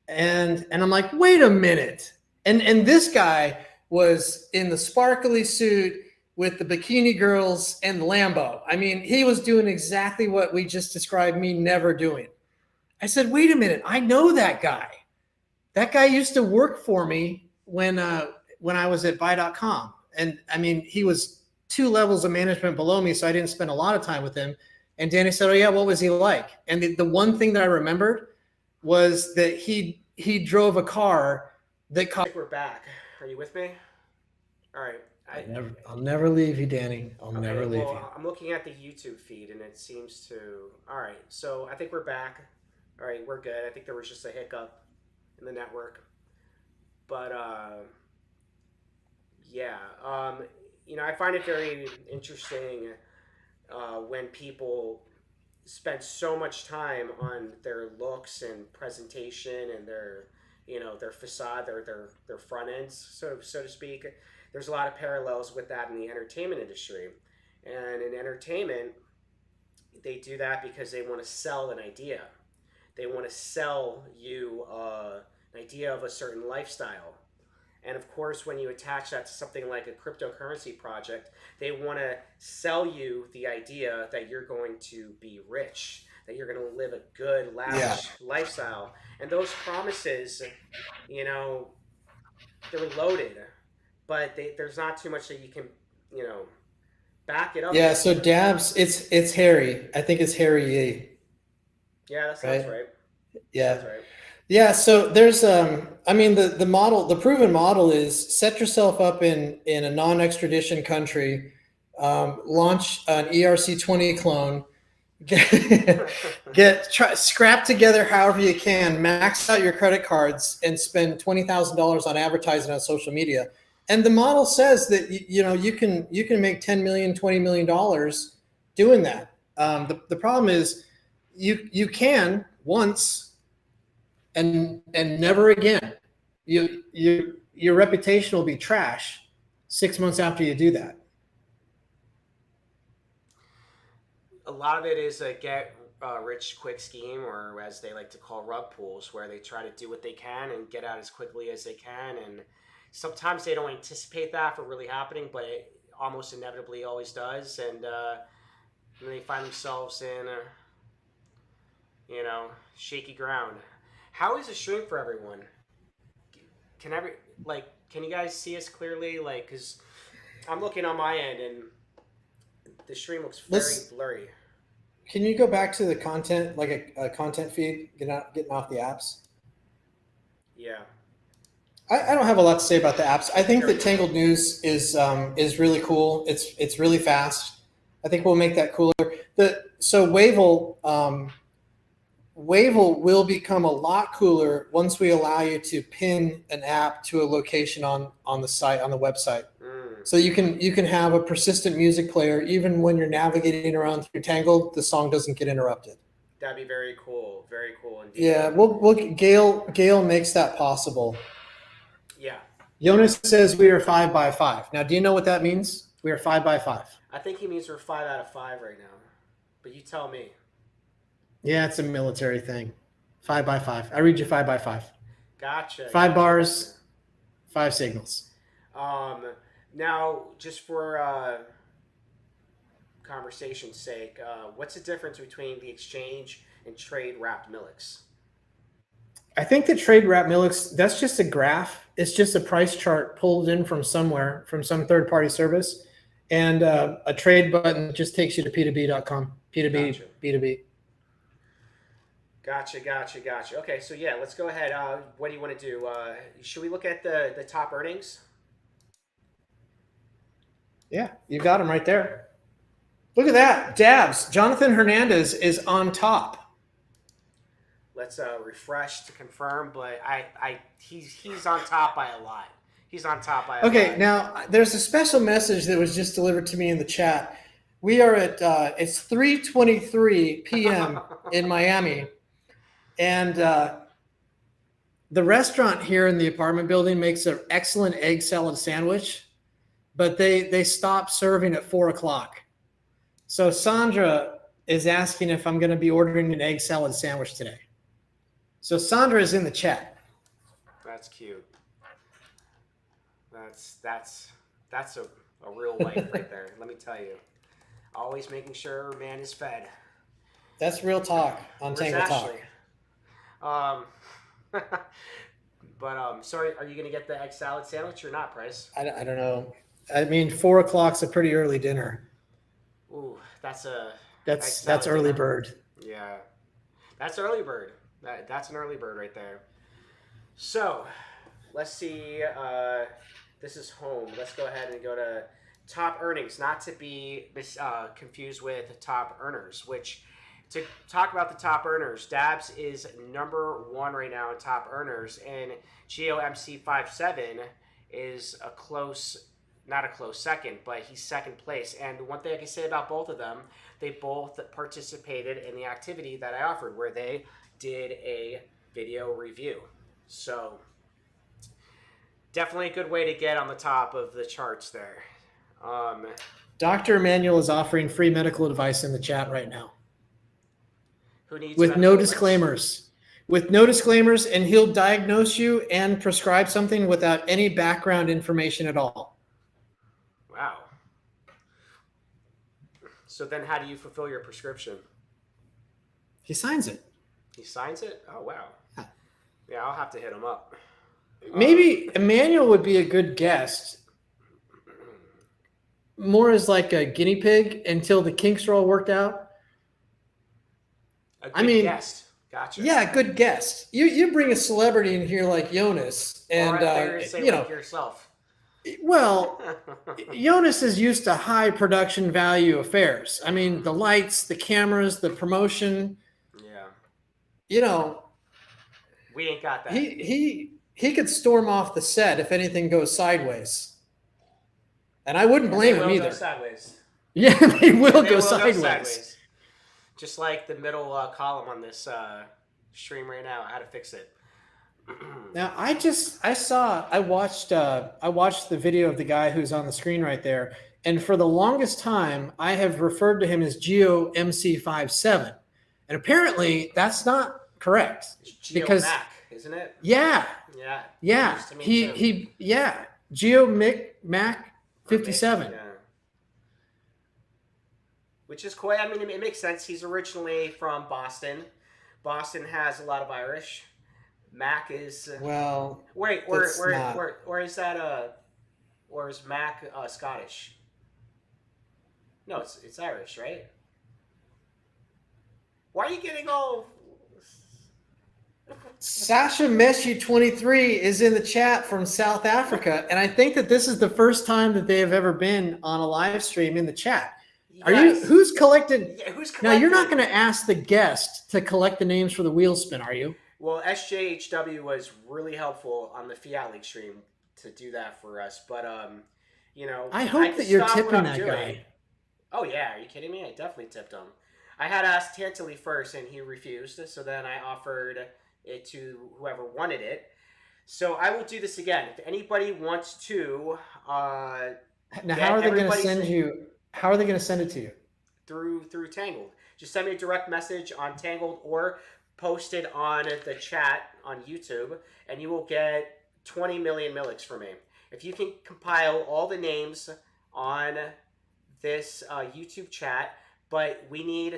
Phantom. And I'm like, wait a minute. And this guy was in the sparkly suit with the bikini girls and the Lambo. I mean, he was doing exactly what we just described me never doing. I said, wait a minute, I know that guy. That guy used to work for me when I was at buy.com. And I mean, he was 2 levels of management below me, so I didn't spend a lot of time with him. And Danny said, oh yeah, what was he like? And the one thing that I remembered was that he drove a car that I cost. think we're back. Are you with me? All right. I'll never leave you, Danny. I'll never Okay. leave you. Well, I'm looking at the YouTube feed, and it seems to. All right. So I think we're back. All right, we're good. I think there was just a hiccup in the network, but yeah. I find it very interesting when people spend so much time on their looks and presentation and their facade, their front ends, so to speak. There's a lot of parallels with that in the entertainment industry, and in entertainment, they do that because they want to sell an idea. They want to sell you an idea of a certain lifestyle, And of course, when you attach that to something like a cryptocurrency project, they want to sell you the idea that you're going to be rich, that you're going to live a good, Yeah. lavish lifestyle. And those promises, you know, they're loaded, but there's not too much that you can, you know, back it up Yeah. with. So Dabs, it's Harry. I think it's Harry Yee, Yeah, that sounds right? right. Yeah. Sounds right. Yeah. So there's I mean the model, the proven model is set yourself up in a non-extradition country, launch an ERC-20 clone, get scrap together however you can, max out your credit cards, and spend $20,000 on advertising on social media. And the model says that you can make 10 million, $20 million doing that. The problem is you can once and never again. Your reputation will be trash 6 months after you do that. A lot of it is a get rich quick scheme, or as they like to call rug pulls, where they try to do what they can and get out as quickly as they can. And sometimes they don't anticipate that for really happening, but it almost inevitably always does. And then they find themselves in, shaky ground. How is the stream for everyone? Can every like can you guys see us clearly? Like, cause I'm looking on my end and the stream looks very Let's blurry. Can you go back to the content, like a content feed, getting off the apps? Yeah, I don't have a lot to say about the apps. I think there we that go. Tangled News is really cool. It's really fast. I think we'll make that cooler. So Wavell will become a lot cooler once we allow you to pin an app to a location on the site, on the website. Mm, So you can have a persistent music player even when you're navigating around through Tangled. The song doesn't get interrupted. that'd be very cool indeed. Yeah, we'll Gail makes that possible. Yeah, Jonas says we are 5 by 5. Now, do you know what that means? We are 5 by 5. I think he means we're 5 out of 5 right now, but you tell me. Yeah, it's a military thing. 5 by 5. I read you 5 by 5. Gotcha, 5 bars, gotcha. 5 signals. Um, Now just for conversation's sake, what's the difference between the exchange and trade wrapped Millix? I think the trade wrap Milix, that's just a graph. It's just a price chart pulled in from somewhere, from some third party service. And a trade button just takes you to p2b.com. P2B, Gotcha. B2B. Gotcha. Okay, so yeah, let's go ahead. What do you want to do? Should we look at the top earnings? Yeah, you got them right there. Look at that. Dabs. Jonathan Hernandez is on top. Let's refresh to confirm, but he's on top by a lot. He's on top by a Okay, lot. now there's a special message that was just delivered to me in the chat. We are at it's 3:23 p.m. in Miami, and the restaurant here in the apartment building makes an excellent egg salad sandwich, but they stop serving at 4 o'clock. So Sandra is asking if I'm going to be ordering an egg salad sandwich today. So Sandra is in the chat. That's cute. That's a real life right there. Let me tell you. Always making sure man is fed. That's real talk on Where's Tangle Talk. Ashley? But sorry, are you gonna get the egg salad sandwich or not, Price? I don't know. I mean, 4 o'clock's a pretty early dinner. Ooh, that's a egg That's salad early dinner. bird. Yeah, that's early bird. That's an early bird right there. So, let's see. This is home. Let's go ahead and go to top earnings, not to be confused with top earners. Which, to talk about the top earners, Dabs is #1 right now in top earners, and GOMC57 is not a close second, but he's second place. And one thing I can say about both of them, they both participated in the activity that I offered, where they did a video review. So definitely a good way to get on the top of the charts there. Dr. Emmanuel is offering free medical advice in the chat right now Who needs with no medical advice? disclaimers. with no disclaimers, and he'll diagnose you and prescribe something without any background information at all. Wow. So then, how do you fulfill your prescription? He signs it. He signs it. Oh wow. Yeah. Yeah, I'll have to hit him up. Maybe Emmanuel would be a good guest, more as like a guinea pig until the kinks are all worked out. A good guest. Gotcha. Yeah, good guest. You bring a celebrity in here like Jonas, and like yourself. Well, Jonas is used to high production value affairs. I mean, the lights, the cameras, the promotion. Yeah. We ain't got that. He could storm off the set if anything goes sideways, and I wouldn't blame him either. Go sideways. Yeah, they will go sideways. Just like the middle column on this stream right now. How to fix it. Now I watched the video of the guy who's on the screen right there, and for the longest time I have referred to him as Geo MC57, and apparently that's not correct. It's Geo Mac, isn't it? Yeah. Geo Mac 57. Yeah. Which is quite. I mean, it makes sense. He's originally from Boston. Boston has a lot of Irish. Mac is well. Wait, or is that or is Mac Scottish? No, it's Irish, right? Why are you getting all? Sasha Meshi 23 is in the chat from South Africa, and I think that this is the first time that they have ever been on a live stream in the chat. Who's collected? Yeah, who's collected? Now you're not going to ask the guest to collect the names for the wheel spin, are you? Well, SJHW was really helpful on the Fiat League stream to do that for us, but I hope that you're tipping that guy. Oh yeah, are you kidding me? I definitely tipped him. I had asked Tantally first, and he refused. So then I offered it to whoever wanted it. So I will do this again. If anybody wants to, now how are they going to send you? How are they going to send it to you? Through Tangled. Just send me a direct message on Tangled or post it on the chat on YouTube, and you will get 20 million Milliks from me. If you can compile all the names on this YouTube chat, but we need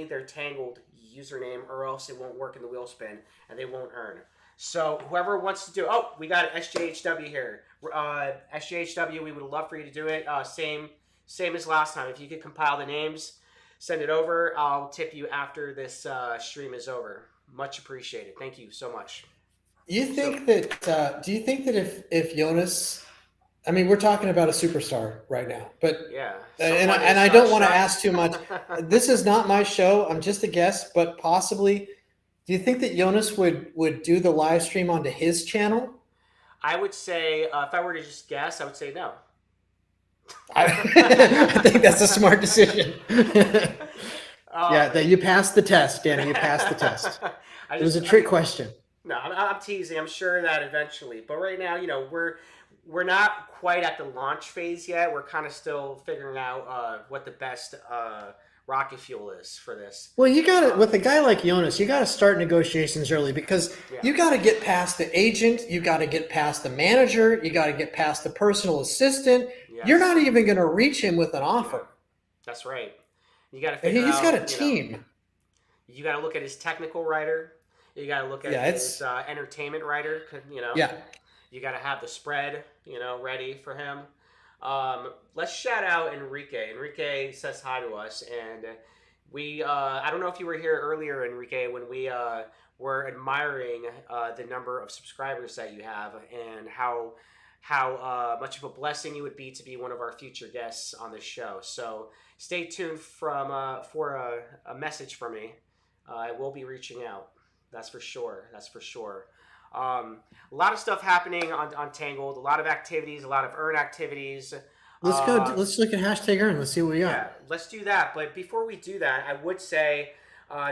their Tangled username, or else it won't work in the wheel spin and they won't earn. So whoever wants to do, we got SJHW here. SJHW, we would love for you to do it. Same as last time. If you could compile the names, send it over. I'll tip you after this stream is over. Much appreciated. Thank you so much. Do you think that if Jonas, I mean, we're talking about a superstar right now, but yeah, and I don't want to ask too much. This is not my show. I'm just a guest, but possibly, do you think that Jonas would do the live stream onto his channel? I would say, if I were to just guess, I would say no. I think that's a smart decision. You passed the test, Danny. You passed the test. It was a trick question. No, I'm teasing. I'm sure that eventually, but right now, we're not quite at the launch phase yet. We're kind of still figuring out what the best rocket fuel is for this. Well, you got to, with a guy like Jonas, you got to start negotiations early, because you got to get past the agent, you got to get past the manager, you got to get past the personal assistant. Yes. You're not even going to reach him with an offer. That's right. You got to figure He's out, got a team. You got to look at his technical writer. You got to look at his entertainment writer. Yeah. You got to have the spread, ready for him. Let's shout out Enrique. Enrique says hi to us, and we. I don't know if you were here earlier, Enrique, when we were admiring the number of subscribers that you have, and how much of a blessing you would be to be one of our future guests on this show. So stay tuned for a message from me. I will be reaching out. That's for sure. A lot of stuff happening on Tangled. A lot of activities. A lot of earn activities. Let's go. Let's look at hashtag earn. Let's see what we got. Yeah, let's do that. But before we do that, I would say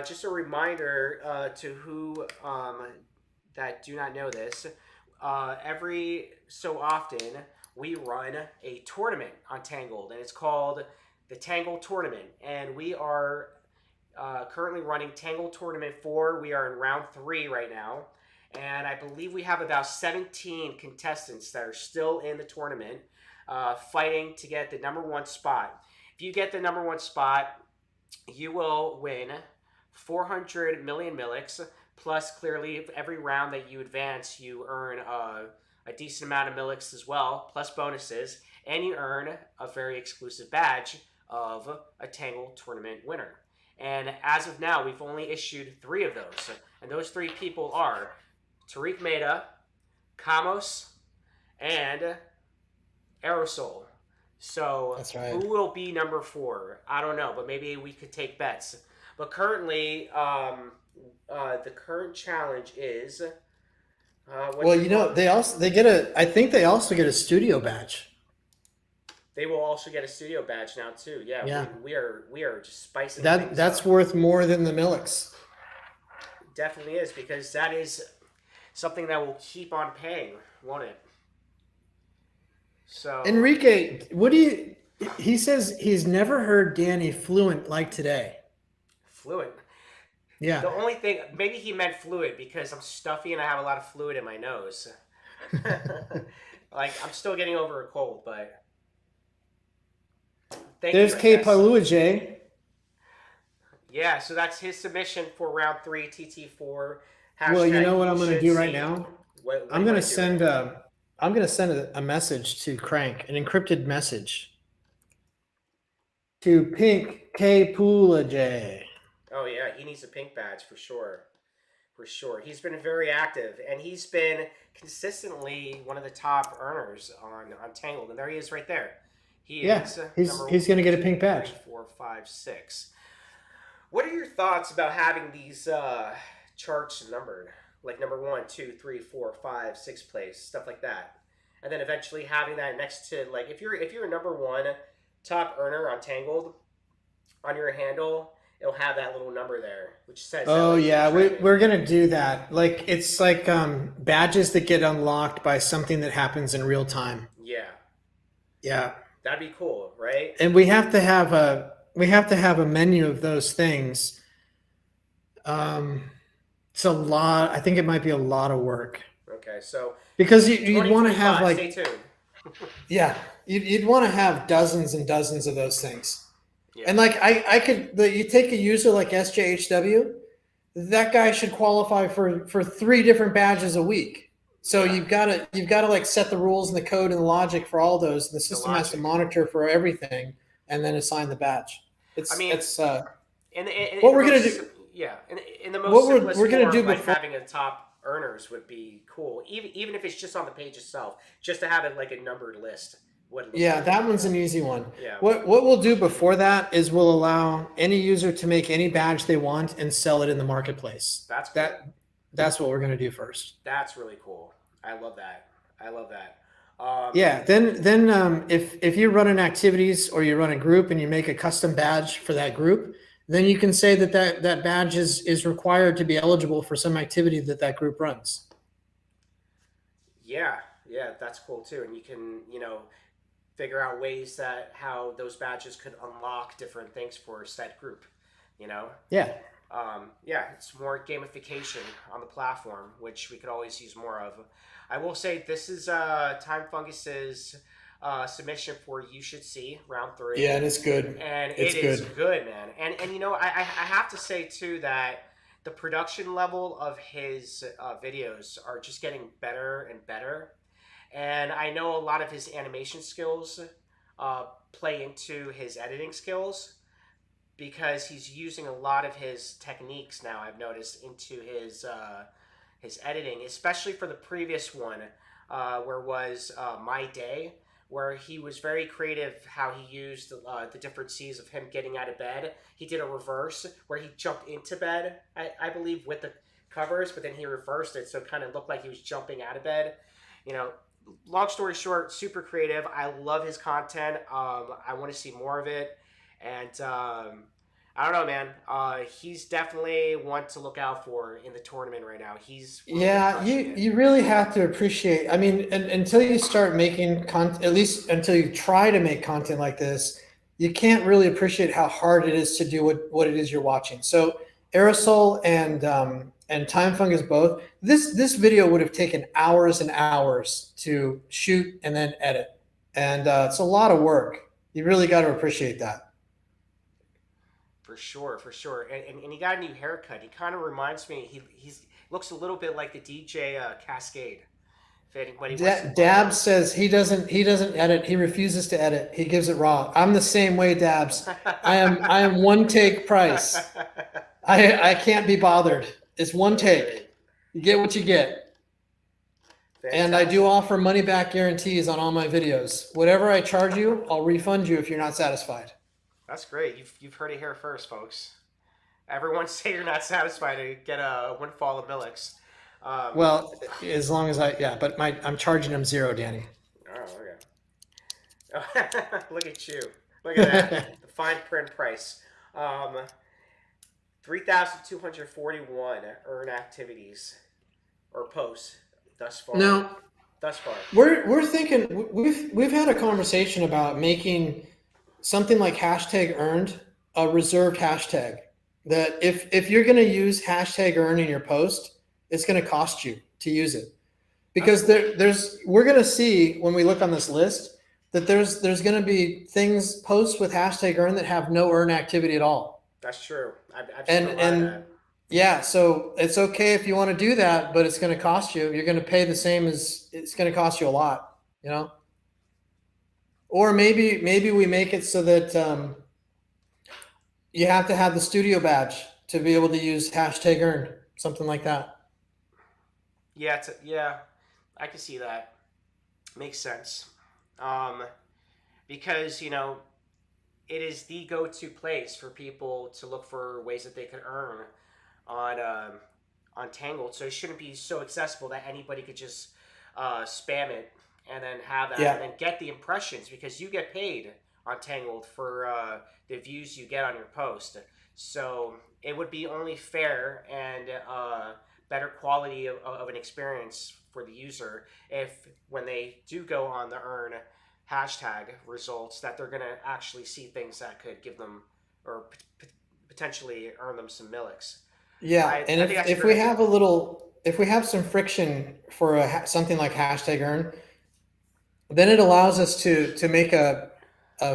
just a reminder to who that do not know this. Every so often, we run a tournament on Tangled, and it's called the Tangled Tournament. And we are currently running Tangled Tournament 4. We are in round 3 right now. And I believe we have about 17 contestants that are still in the tournament fighting to get the number 1 spot. If you get the number 1 spot, you will win 400 million Milliks. Plus, clearly, every round that you advance, you earn a decent amount of Milliks as well, plus bonuses, and you earn a very exclusive badge of a Tangle tournament winner. And as of now, we've only issued 3 of those. And those 3 people are Tariq Mehta, Kamos, and Aerosol. So That's right. who will be number 4? I don't know, but maybe we could take bets. But currently, the current challenge is. Well, they get I think they also get a studio badge. They will also get a studio badge now too. Yeah, Yeah. we are just spicing That's up. worth more than the Milliks. Definitely is, because that is something that will keep on paying, won't it? So Enrique, he says he's never heard Danny fluent like today. fluent. Yeah. The only thing, maybe he meant fluid because I'm stuffy and I have a lot of fluid in my nose. Like, I'm still getting over a cold, but There's K. Paluaj. Yeah, so that's his submission for round 3, TT4. Well, you know what I'm going to do right see. now? What I'm going to send doing? a message to Crank, an encrypted message to Pink K. Paluaj. Oh yeah, he needs a pink badge for sure. For sure. He's been very active, and he's been consistently one of the top earners on Tangled. And there he is right there. He is he's going to get a pink badge. 3, 4, 5, 6. What are your thoughts about having these charts numbered? Like number 1, 2, 3, 4, 5, 6 place, stuff like that. And then eventually having that next to, like, if you're a number 1 top earner on Tangled, on your handle, it'll have that little number there, which says. Oh yeah, we're gonna do that. Like it's like badges that get unlocked by something that happens in real time. Yeah. Yeah. That'd be cool, right? And we have to have a menu of those things. It's a lot. I think it might be a lot of work. Okay, so because you'd want to have like. Stay tuned. Yeah, you'd want to have dozens and dozens of those things. Yeah. And like you take a user like SJHW, that guy should qualify for 3 different badges a week. So you've got to like set the rules and the code and the logic for all those. The system has to monitor for everything and then assign the badge. What we're gonna do. Yeah, in the most simplest we're gonna form, do like before, having a top earners would be cool. Even if it's just on the page itself, just to have it like a numbered list. Yeah, that one's an easy one. Yeah. What we'll do before that is we'll allow any user to make any badge they want and sell it in the marketplace. That's cool. That's what we're going to do first. That's really cool. I love that. Yeah. Then if you're running activities or you run a group and you make a custom badge for that group, then you can say that badge is required to be eligible for some activity that group runs. Yeah, that's cool too. And you can, figure out ways that how those badges could unlock different things for said group, Yeah. It's more gamification on the platform, which we could always use more of. I will say this is Time Fungus's submission for You Should See round 3. Yeah, and it's good. And it is good, man. And I have to say too that the production level of his videos are just getting better and better. And I know a lot of his animation skills play into his editing skills because he's using a lot of his techniques now, I've noticed, into his editing, especially for the previous one, where was My Day, where he was very creative how he used the different C's of him getting out of bed. He did a reverse where he jumped into bed, I believe, with the covers, but then he reversed it so it kind of looked like he was jumping out of bed. Long story short, super creative. I love his content. I want to see more of it. And I don't know, man. He's definitely one to look out for in the tournament right now. You really have to appreciate. I mean, until you start making content, at least until you try to make content like this, you can't really appreciate how hard it is to do what it is you're watching. So aerosol and time fungus both. This video would have taken hours and hours to shoot and then edit, and it's a lot of work. You really got to appreciate that. For sure, for sure. And he got a new haircut. He kind of reminds me. He's looks a little bit like the DJ Cascade. If anybody wants to follow Dabs says he doesn't edit. He refuses to edit. He gives it raw. I'm the same way, Dabs. I am one take price. I can't be bothered. It's one take. You get what you get. And I do offer money back guarantees on all my videos. Whatever I charge you, I'll refund you if you're not satisfied. That's great. You've heard it here first, folks. Everyone say you're not satisfied to get a windfall of Millix. Well, as long as yeah, but I'm charging them zero, Danny. Oh, okay. Look at you. Look at that. The fine print price. 3,241 earn activities or posts thus far. Now, thus far. we're thinking we've had a conversation about making something like hashtag earned a reserved hashtag. That if you're going to use hashtag earn in your post, it's going to cost you to use it, because we're going to see when we look on this list that there's going to be posts with hashtag earn that have no earn activity at all. That's true. I've seen a lot of that. Yeah, so it's okay if you want to do that, but it's going to cost you. You're going to pay the same as it's going to cost you a lot, you know. Or maybe we make it so that you have to have the studio badge to be able to use hashtag earn, something like that. Yeah, I can see that. Makes sense. Because it is the go-to place for people to look for ways that they can earn on Tangled. So it shouldn't be so accessible that anybody could just spam it and then have that and then get the impressions, because you get paid on Tangled for the views you get on your post. So it would be only fair and better quality of an experience for the user if when they do go on the earn hashtag results that they're going to actually see things that could give them or potentially earn them some Millix. Yeah, if we have some friction for something like hashtag earn, then it allows us to make a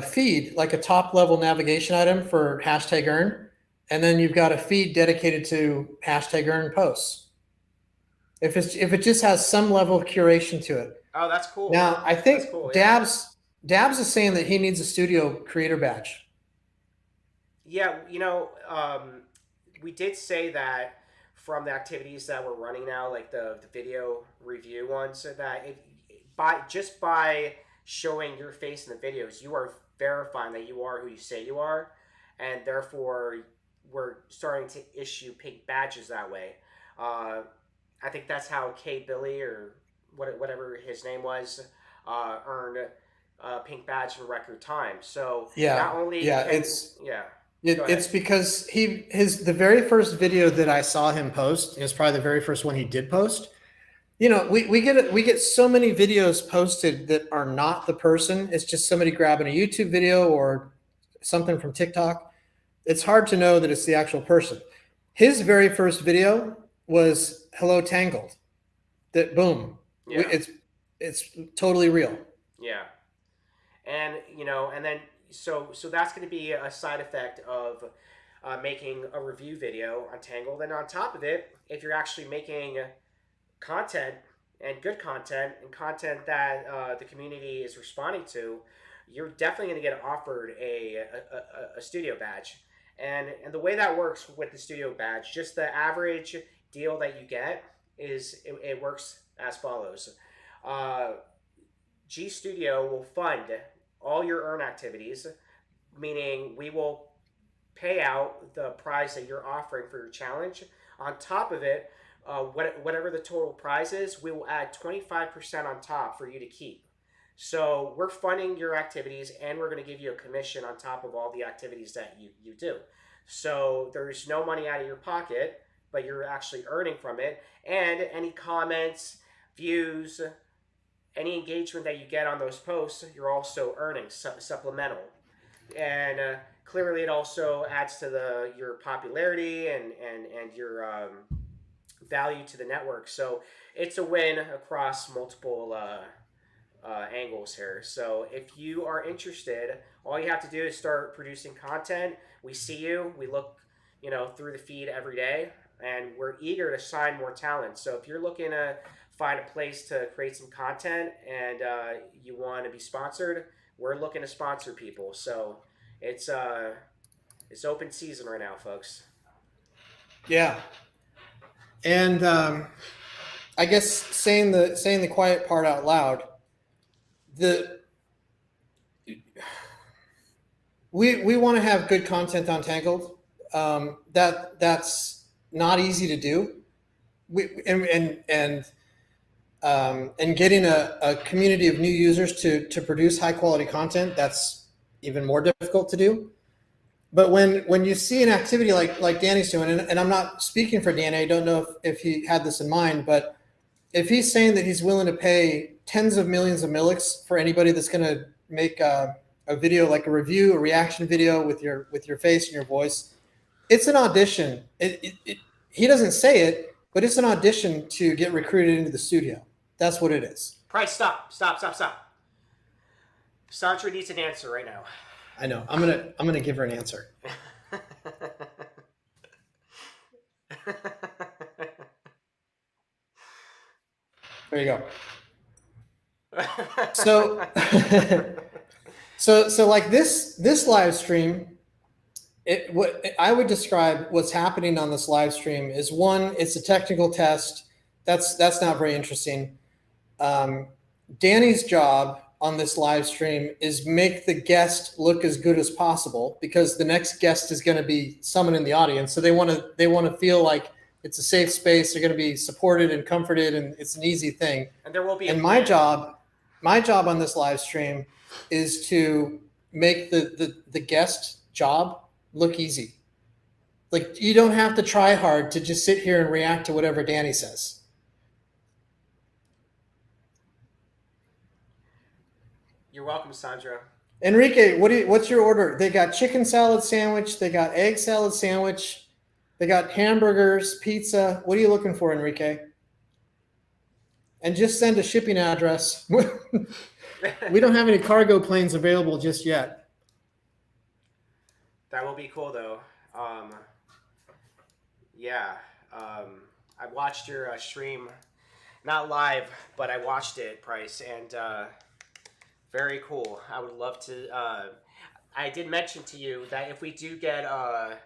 feed, like a top level navigation item for hashtag earn, and then you've got a feed dedicated to hashtag earn posts. If it just has some level of curation to it. Oh, that's cool. Now I think cool, Dabs is saying that he needs a studio creator badge. Yeah, we did say that from the activities that we're running now, like the video review ones, that by showing your face in the videos, you are verifying that you are who you say you are, and therefore we're starting to issue pink badges that way. I think that's how K Billy or whatever his name was earned a pink badge in record time. So not only it's because the very first video that I saw him post is probably the very first one he did post. We get so many videos posted that are not the person. It's just somebody grabbing a YouTube video or something from TikTok. It's hard to know that it's the actual person. His very first video was "Hello Tangled." That boom, it's totally real. Yeah, and and then so that's going to be a side effect of making a review video on Tangled. And on top of it, if you're actually making content and good content and content that the community is responding to, you're definitely going to get offered a studio badge. And the way that works with the studio badge, just the average deal that you get is it works as follows. G Studio will fund all your earn activities, meaning we will pay out the prize that you're offering for your challenge. On top of it, whatever the total prize is, we will add 25% on top for you to keep. So we're funding your activities, and we're going to give you a commission on top of all the activities that you do. So there's no money out of your pocket, but you're actually earning from it. And any comments, views, any engagement that you get on those posts, you're also earning supplemental. and clearly it also adds to the your popularity and your value to the network. So it's a win across multiple angles here. So if you are interested, all you have to do is start producing content. We see you. We look, through the feed every day, and we're eager to sign more talent. So if you're looking to find a place to create some content and you want to be sponsored, we're looking to sponsor people. So it's it's open season right now, folks. Yeah, and I guess saying the quiet part out loud, the we want to have good content on Tangled. That's not easy to do. And getting a community of new users to produce high quality content, that's even more difficult to do. But when you see an activity like Danny's doing, and I'm not speaking for Danny, I don't know if he had this in mind, but if he's saying that he's willing to pay tens of millions of milliks for anybody that's going to make a video, like a review, a reaction video with your face and your voice, it's an audition. He doesn't say it, but it's an audition to get recruited into the studio. That's what it is. Price, stop. Sandra needs an answer right now. I know. I'm gonna give her an answer. There you go. So so like this live stream, what I would describe what's happening on this live stream is, one, it's a technical test. That's not very interesting. Danny's job on this live stream is make the guest look as good as possible, because the next guest is going to be someone in the audience, so they want to feel like it's a safe space. They're going to be supported and comforted, and it's an easy thing. And there will be. And my job on this live stream is to make the guest job look easy. Like, you don't have to try hard to just sit here and react to whatever Danny says. You're welcome, Sandra. Enrique, what's your order? They got chicken salad sandwich, they got egg salad sandwich, they got hamburgers, pizza. What are you looking for, Enrique? And just send a shipping address. We don't have any cargo planes available just yet. That will be cool, though. Yeah. I watched your stream, not live, but I watched it, Price, and very cool. I would love to. I did mention to you that if we do get a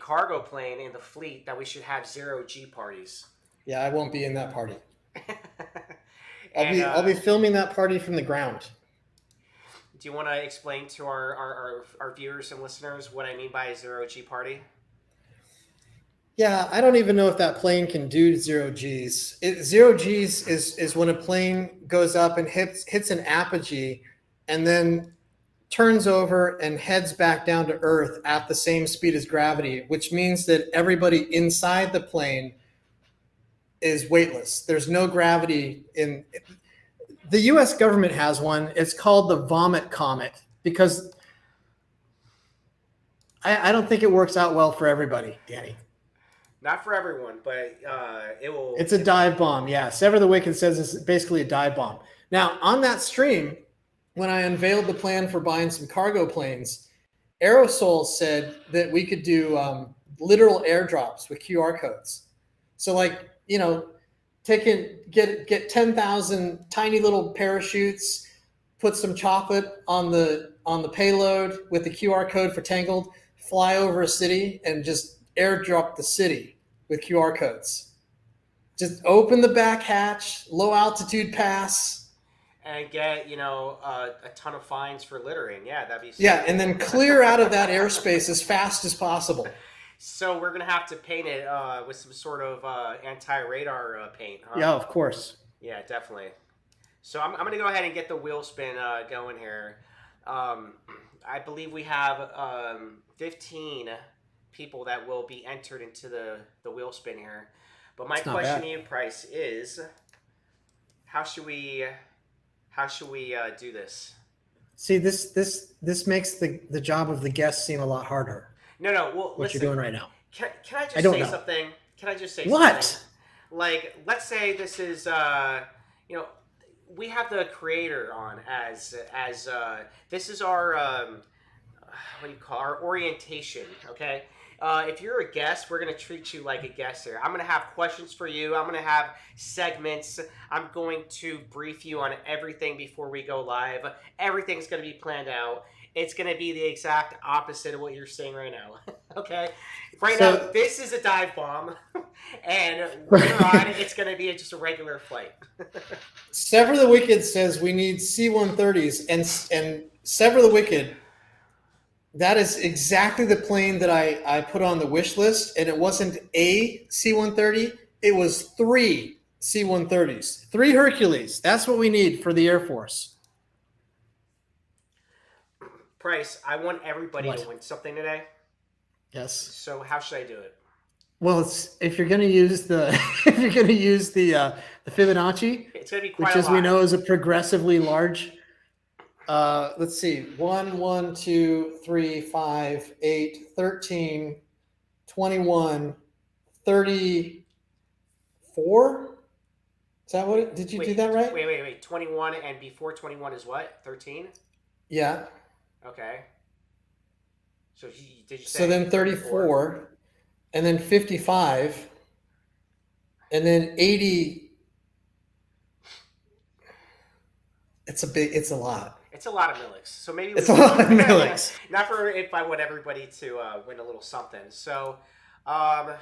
cargo plane in the fleet, that we should have 0G parties. Yeah, I won't be in that party. And, I'll be filming that party from the ground. Do you want to explain to our viewers and listeners what I mean by a 0G party? Yeah, I don't even know if that plane can do 0Gs. 0Gs is when a plane goes up and hits an apogee and then turns over and heads back down to Earth at the same speed as gravity, which means that everybody inside the plane is weightless. There's no gravity in. The U.S. government has one. It's called the Vomit Comet, because I don't think it works out well for everybody, Danny. Not for everyone, but it will. It's a dive bomb. Yeah, Sever the Wicked says it's basically a dive bomb. Now, on that stream, when I unveiled the plan for buying some cargo planes, Aerosol said that we could do literal airdrops with QR codes. So, like, get 10,000 tiny little parachutes, put some chocolate on the payload with the QR code for Tangled, fly over a city, and just airdrop the city with QR codes. Just open the back hatch, low altitude pass, and get a ton of fines for littering. Yeah, that'd be. Yeah, and then clear out of that airspace as fast as possible. So we're gonna have to paint it with some sort of anti-radar paint, huh? Yeah, of course. Yeah, definitely. So I'm gonna go ahead and get the wheel spin going here. I believe we have 15 people that will be entered into the wheel spin here. But my question to you, Price, is how should we do this? See, this makes the job of the guest seem a lot harder. No. Well, What you're listen. doing right now. Can I I just don't say know. something? Can I just say something? What? Like, let's say this is, you know, we have the creator on as this is our what do you call our orientation, okay? If you're a guest, we're gonna treat you like a guest here. I'm gonna have questions for you. I'm gonna have segments. I'm going to brief you on everything before we go live. Everything's gonna be planned out. It's gonna be the exact opposite of what you're saying right now. Okay, right now So this is a dive bomb, and later on it's gonna be just a regular flight. Sever the Wicked says we need C-130s, and Sever the Wicked. That is exactly the plane that I put on the wish list, and it wasn't a C-130. It was 3 C-130s, 3 Hercules. That's what we need for the Air Force. Price, I want everybody to What? win something today. Yes. So how should I do it? Well, if you're going to use the if you're going to use the Fibonacci, It's gonna be quite which, a as lot. we know, is a progressively large. Let's see. 1, 2, 3, 5, 8, 13, 21, 34. Is that what? Did you do that right? Wait. 21 and before 21 is what? 13? Yeah. Okay. So did you say So then 34, and then 55, and then 80. It's a lot. It's a lot of Millix. So maybe It's a lot of Millix. Not for if I want everybody to win a little something. So um,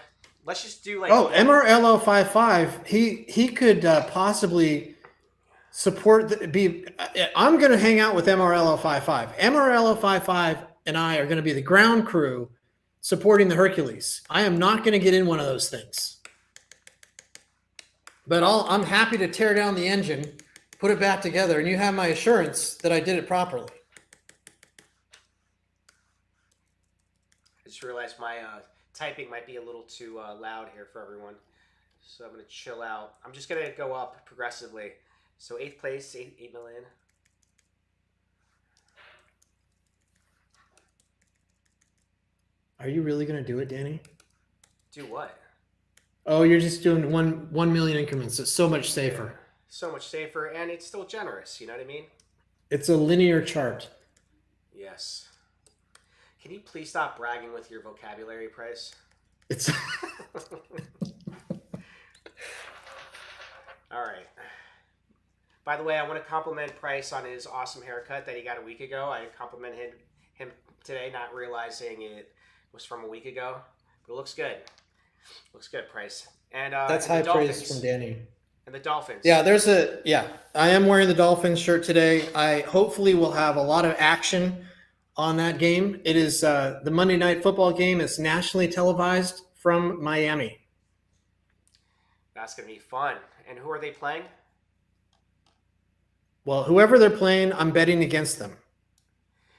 let's just do like MRLO 55. He could possibly support I'm going to hang out with MRLO 55. MRLO 55 and I are going to be the ground crew supporting the Hercules. I am not going to get in one of those things. But I'm happy to tear down the engine, put it back together, and you have my assurance that I did it properly. I just realized my typing might be a little too loud here for everyone. So I'm going to chill out. I'm just going to go up progressively. So 8th place, 8 million. Are you really going to do it, Danny? Do what? Oh, you're just doing 1 million increments. It's so much safer. Yeah. So much safer, and it's still generous. You know what I mean? It's a linear chart. Yes. Can you please stop bragging with your vocabulary, Price? It's all right. By the way, I want to compliment Price on his awesome haircut that he got a week ago. I complimented him today, not realizing it was from a week ago. But it looks good. Looks good, Price. And that's and high praise from Danny. And the Dolphins. Yeah, I am wearing the Dolphins shirt today. I hopefully will have a lot of action on that game. It is the Monday Night Football game. It's nationally televised from Miami. That's going to be fun. And who are they playing? Well, whoever they're playing, I'm betting against them.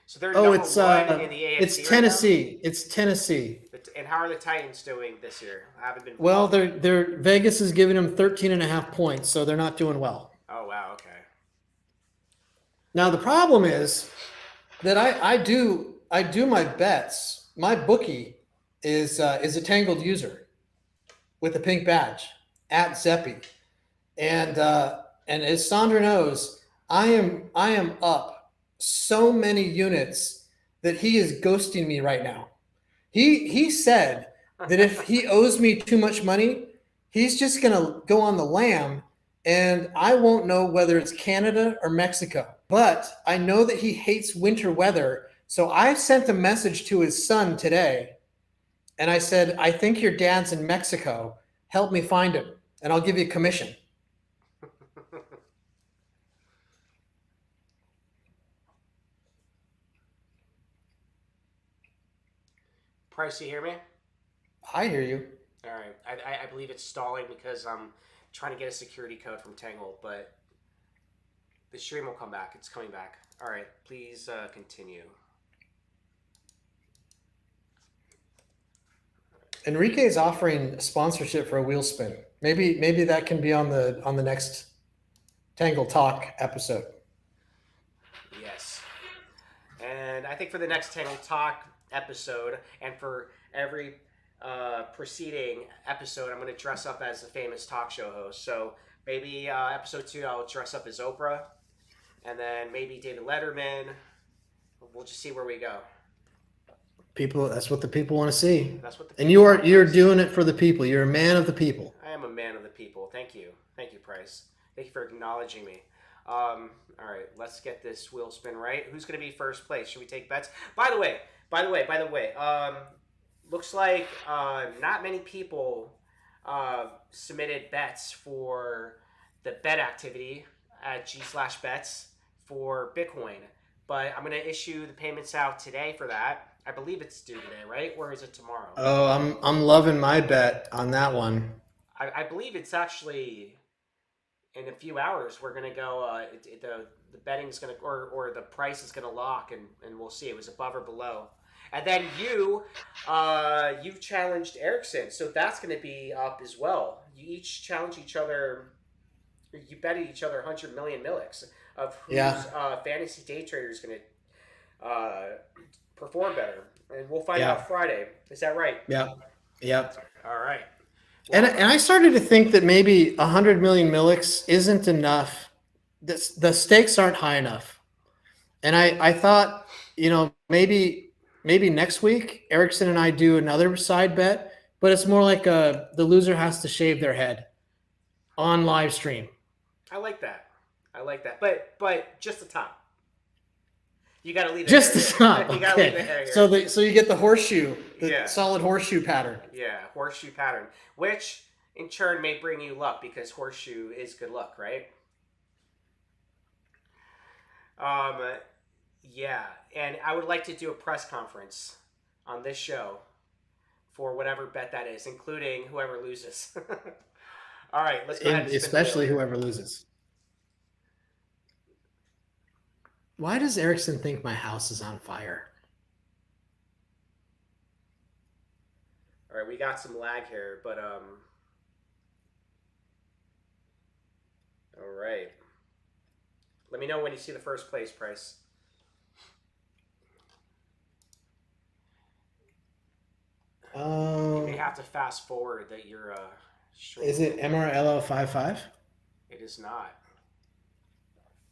So they're number one in the AFC. It's Tennessee. Right, it's Tennessee. And how are the Titans doing this year? I haven't been. Well, they're Vegas is giving them 13.5 points, so they're not doing well. Oh wow, okay. Now the problem is that I do my bets. My bookie is a Tangled user with a pink badge at Zeppi, and as Sandra knows, I am up so many units that he is ghosting me right now. He said that if he owes me too much money, he's just gonna go on the lam, and I won't know whether it's Canada or Mexico. But I know that he hates winter weather, so I sent a message to his son today, and I said, I think your dad's in Mexico. Help me find him, and I'll give you a commission. Price, you hear me? I hear you. All right. I believe it's stalling because I'm trying to get a security code from Tangled, but the stream will come back. It's coming back. All right. Please continue. Enrique is offering sponsorship for a wheel spin. Maybe that can be on the next Tangle Talk episode. Yes. And I think for the next Tangled Talk episode, and for every preceding episode, I'm going to dress up as a famous talk show host. So maybe episode 2, I'll dress up as Oprah, and then maybe David Letterman. We'll just see where we go. People, that's what the people want to see. That's what the And people you're want. doing it for the people. You're a man of the people. I am a man of the people. Thank you, Price. Thank you for acknowledging me. All right, let's get this wheel spin right. Who's going to be first place? Should we take bets? By the way, looks like not many people submitted bets for the bet activity at g/bets for Bitcoin. But I'm going to issue the payments out today for that. I believe it's due today, right? Or is it tomorrow? Oh, I'm loving my bet on that one. I believe it's actually in a few hours. We're gonna go. The betting's gonna or the price is gonna lock, and we'll see. It was above or below. And then you've challenged Erickson, so that's gonna be up as well. You each challenge each other. You betted each other 100 million millics of whose fantasy day trader is gonna perform better, and we'll find out Friday. Is that right? Yep. All right. Well, and I started to think that maybe 100 million millics isn't enough. The stakes aren't high enough. And I thought, maybe next week Erickson and I do another side bet, but it's more like the loser has to shave their head on live stream. I like that. But just the top. You got to leave it just the top. You got to leave the hair here. So you get the horseshoe, solid horseshoe pattern. Yeah, horseshoe pattern, which in turn may bring you luck because horseshoe is good luck, right? Yeah, and I would like to do a press conference on this show for whatever bet that is, including whoever loses. All right, let's go ahead and especially whoever loses. Why does Erickson think my house is on fire? All right, we got some lag here, but all right. Let me know when you see the first place, Price. You may have to fast forward that you're Is it MRLO55? It is not.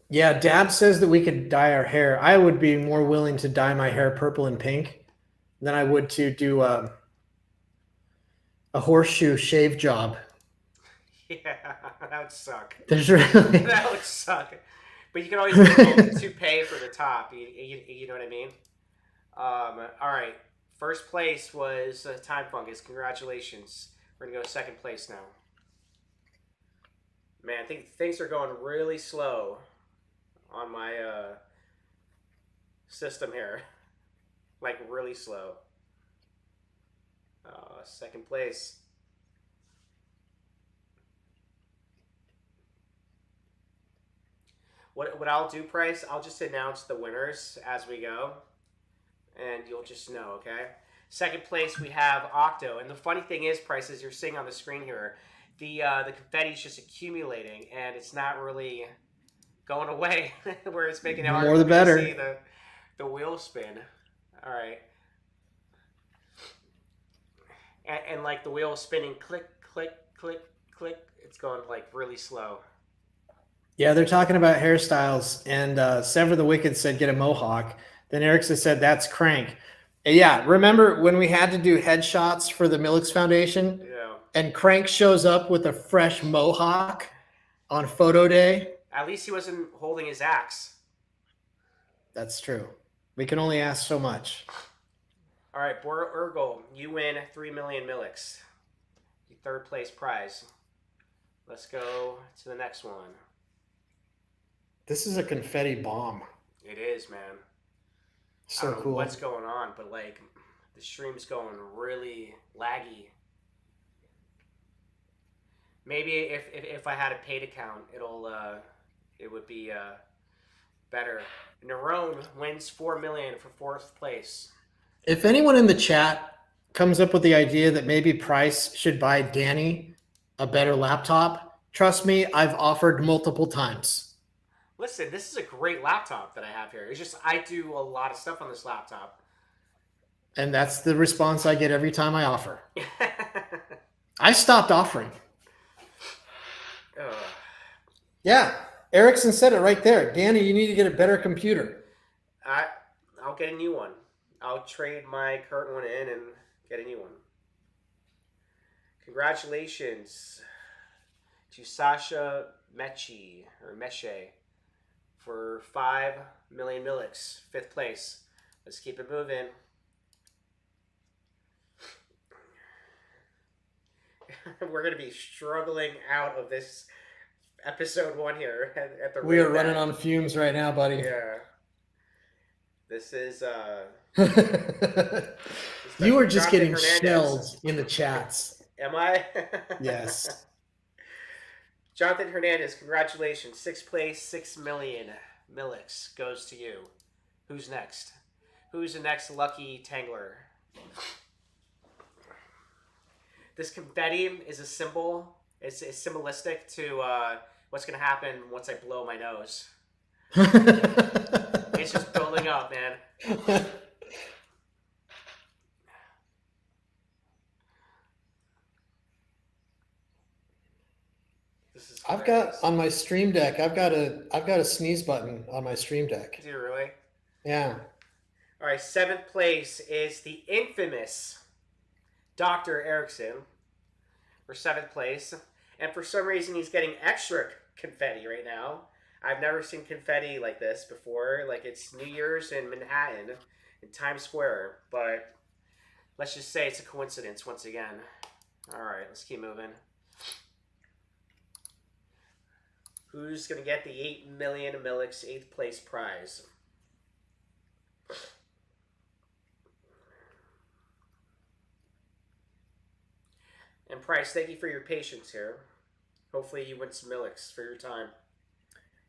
Yeah, Dad says that we could dye our hair. I would be more willing to dye my hair purple and pink than I would to do a horseshoe shave job. Yeah, that would suck. There's really that would suck. But you can always get a toupee for the top. You know what I mean? All right. First place was Time Fungus. Congratulations. We're gonna go second place now. Man, I think things are going really slow on my system here. Like really slow. Second place. What I'll do, Price, I'll just announce the winners as we go, and you'll just know, okay? Second place, we have Octo, and the funny thing is, Price, as you're seeing on the screen here, the confetti is just accumulating, and it's not really going away, where it's making it harder more the better to see the wheel spin. All right. And like the wheel spinning, click, click, click, click, it's going like really slow. Yeah, they're talking about hairstyles, and Sever the Wicked said get a mohawk. Then Erickson said that's crank. And yeah, remember when we had to do headshots for the Millix Foundation? Yeah. And Crank shows up with a fresh mohawk on photo day? At least he wasn't holding his axe. That's true. We can only ask so much. All right, Urgel, you win 3 million Millix. Your third place prize. Let's go to the next one. This is a confetti bomb. It is, man. So I don't know cool. what's going on, but like the stream's going really laggy. Maybe if I had a paid account, it would be better. Nerone wins 4 million for fourth place. If anyone in the chat comes up with the idea that maybe Price should buy Danny a better laptop, trust me, I've offered multiple times. Listen, this is a great laptop that I have here. It's just I do a lot of stuff on this laptop. And that's the response I get every time I offer. I stopped offering. Ugh. Yeah. Erickson said it right there. Danny, you need to get a better computer. I'll get a new one. I'll trade my current one in and get a new one. Congratulations to Sasha Meche for 5 million Milix, 5th place. Let's keep it moving. We're going to be struggling out of this episode 1 here at the We are running on fumes right now, buddy. Yeah. This is you are just Jonathan getting Hernandez. shelled in the chats. Am I? Yes. Jonathan Hernandez, congratulations. 6th place, 6 million Milix goes to you. Who's next? Who's the next lucky Tangler? This confetti is a symbol. It's symbolistic to what's going to happen once I blow my nose. It's just building up, man. This is I've got on my Stream Deck. I've got a sneeze button on my Stream Deck. Do you really? Yeah. All right. 7th place is the infamous Dr. Erickson for 7th place, and for some reason he's getting extra confetti right now. I've never seen confetti like this before. Like, it's New Year's in Manhattan, in Times Square, but let's just say it's a coincidence once again. All right, let's keep moving. Who's going to get the 8 million Milix 8th place prize? And Price, thank you for your patience here. Hopefully you win some Milix for your time.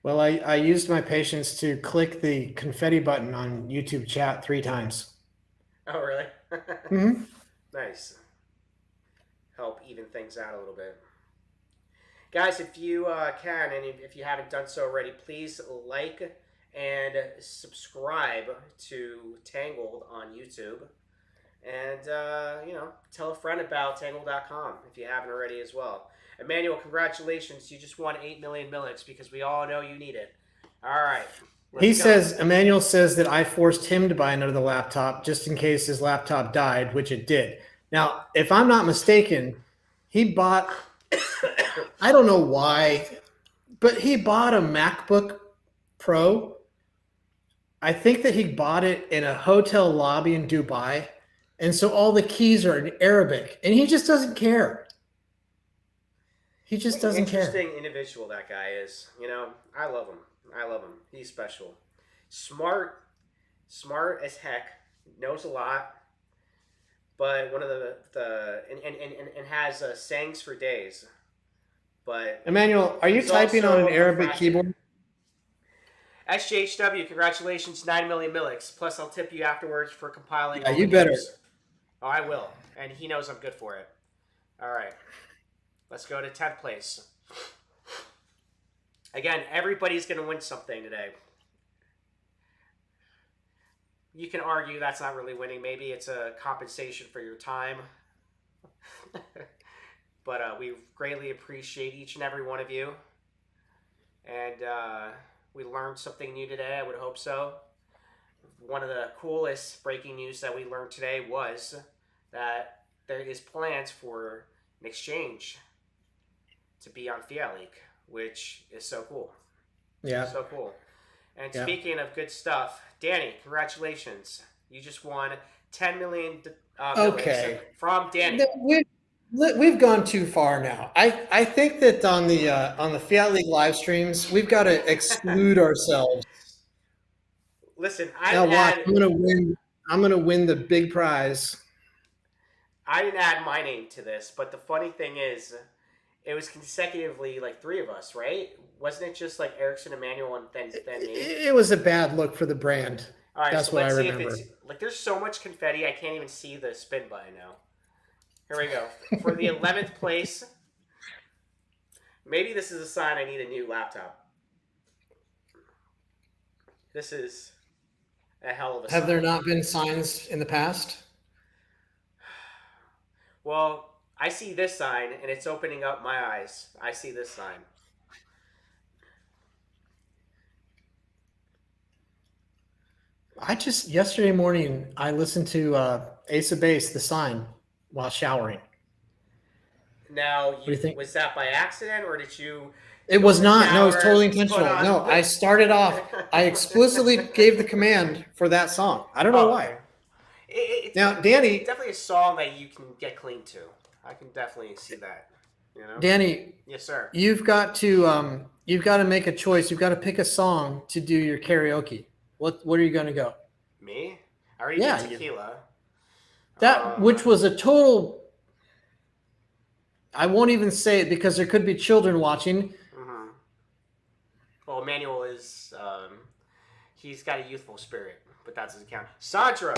Well, I used my patience to click the confetti button on YouTube chat 3 times. Oh, really? Mm-hmm. Nice. Help even things out a little bit. Guys, if you can, and if you haven't done so already, please like and subscribe to Tangled on YouTube. And, tell a friend about Tangled.com if you haven't already as well. Emmanuel, congratulations. You just won 8 million Milix because we all know you need it. All right. Emmanuel says that I forced him to buy another laptop just in case his laptop died, which it did. Now, if I'm not mistaken, he bought, I don't know why, but he bought a MacBook Pro. I think that he bought it in a hotel lobby in Dubai. And so all the keys are in Arabic, and he just doesn't care. He just doesn't care. Interesting individual that guy is. You know, I love him. He's special. Smart as heck. Knows a lot. But one of the and has sayings for days. But Emmanuel, are you typing on an Arabic keyboard? SJHW, congratulations, 9 million Milix. Plus, I'll tip you afterwards for compiling. Yeah, you better. Oh, I will. And he knows I'm good for it. All right. Let's go to 10th place. Again, everybody's going to win something today. You can argue that's not really winning. Maybe it's a compensation for your time. But we greatly appreciate each and every one of you. And we learned something new today. I would hope so. One of the coolest breaking news that we learned today was that there is plans for an exchange to be on Fiat League, which is so cool. Yeah. So cool. And speaking of good stuff, Danny, congratulations. You just won 10 million okay. From Danny. We've gone too far now. I think that on the Fiat League live streams, we've got to exclude ourselves. Listen, I'm gonna win the big prize. I didn't add my name to this, but the funny thing is, it was consecutively like 3 of us, right? Wasn't it just like Erickson, Emmanuel, and then me? It was a bad look for the brand. All right, that's so what let's I see remember. if it's like there's so much confetti I can't even see the spin button now. Here we go. For the 11th place, maybe this is a sign I need a new laptop. This is a hell of a Have there sign. not been signs in the past? Well, I see this sign, and it's opening up my eyes. I see this sign. I just yesterday morning I listened to Ace of Base, The Sign, while showering. Now, What do you think? was that by accident, or did you It go was in the not. No, it was shower, totally put intentional. on? No, I started off. I explicitly gave the command for that song. I don't know Oh, why. okay. Now, It's Danny, definitely a song that you can get clean to. I can definitely see that. You know? Danny, Yes, sir. you've got to make a choice. You've got to pick a song to do your karaoke. What are you going to go? Me? I already did Yeah, tequila. that which was a total. I won't even say it because there could be children watching. Mhm. Well, Emmanuel is, he's got a youthful spirit, but that doesn't count. Sandra!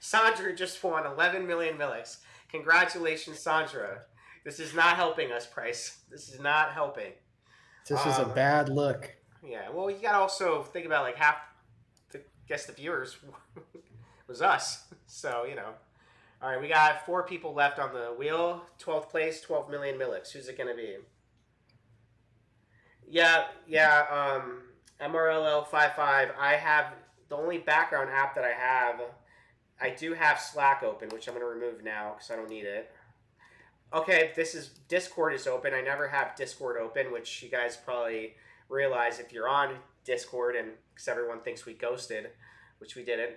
Sandra just won 11 million Millix. Congratulations, Sandra. This is not helping us, Price. This is not helping. This is a bad look. Yeah, well, you gotta also think about like half the guess the viewers was us. So, you know. All right, we got 4 people left on the wheel. 12th place, 12 million Millix. Who's it gonna be? Yeah. MRLL55. I have the only background app that I have. I do have Slack open, which I'm gonna remove now because I don't need it. Okay, this is Discord is open. I never have Discord open, which you guys probably realize if you're on Discord, and because everyone thinks we ghosted, which we didn't.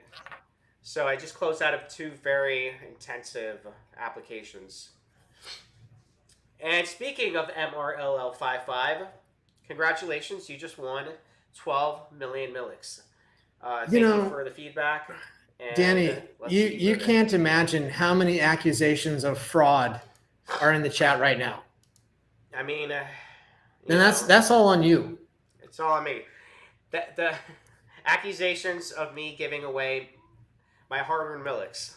So I just closed out of 2 very intensive applications. And speaking of MRLL55, congratulations, you just won 12 million Millix. Thank you for the feedback. And Danny, you can't imagine how many accusations of fraud are in the chat right now. I mean, and that's all on you. It's all on me. The accusations of me giving away my hard-earned Millix.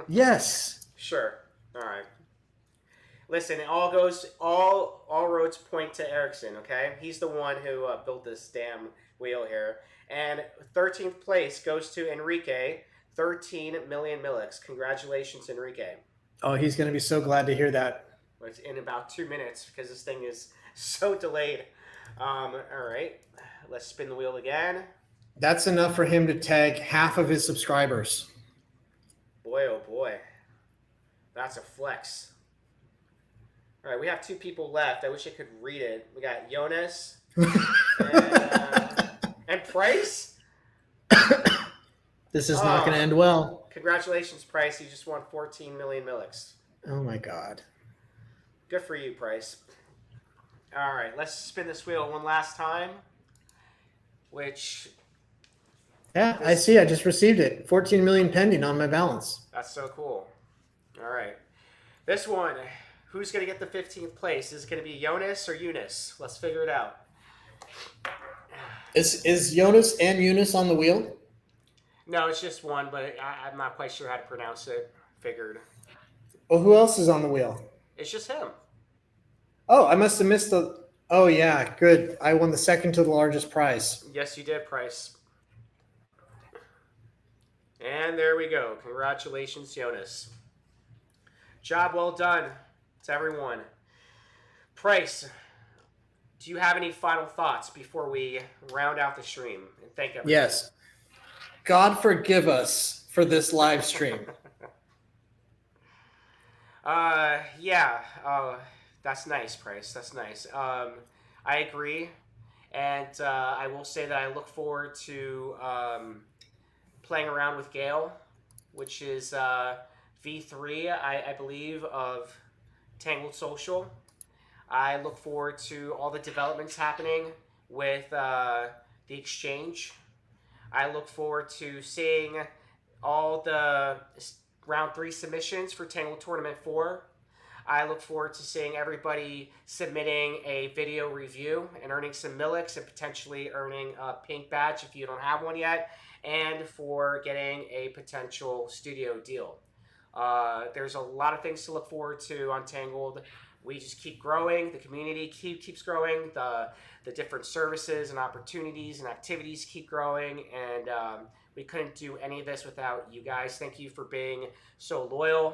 Yes. Sure. All right. Listen, all roads point to Erickson. Okay, he's the one who built this damn wheel here. And 13th place goes to Enrique. 13 million Millix. Congratulations, Enrique. Oh, he's going to be so glad to hear that. It's in about 2 minutes because this thing is so delayed. All right, let's spin the wheel again. That's enough for him to tag half of his subscribers. Boy, oh boy. That's a flex. All right, we have 2 people left. I wish I could read it. We got Jonas and Price. This is not going to end well. Congratulations, Price. You just won 14 million Millix. Oh, my God. Good for you, Price. All right, let's spin this wheel one last time. Which... Yeah, I see. I just received it. 14 million pending on my balance. That's so cool. All right. This one, who's going to get the 15th place? Is it going to be Jonas or Eunice? Let's figure it out. Is Jonas and Eunice on the wheel? No, it's just one, but I'm not quite sure how to pronounce it. Figured. Well, who else is on the wheel? It's just him. Oh, I must have missed the... Oh, yeah, good. I won the second to the largest prize. Yes, you did, Price. And there we go. Congratulations, Jonas. Job well done to everyone. Price, do you have any final thoughts before we round out the stream and thank everyone? Yes. God forgive us for this live stream. Yeah. That's nice, Price. That's nice. I agree. And I will say that I look forward to playing around with Gale, which is V3, I believe, of Tangled Social. I look forward to all the developments happening with the exchange. I look forward to seeing all the round 3 submissions for Tangled Tournament 4. I look forward to seeing everybody submitting a video review and earning some Millix and potentially earning a pink badge if you don't have one yet, and for getting a potential studio deal. There's a lot of things to look forward to on Tangled. we just keep growing. The community keeps growing. The different services and opportunities and activities keep growing, and we couldn't do any of this without you guys. Thank you for being so loyal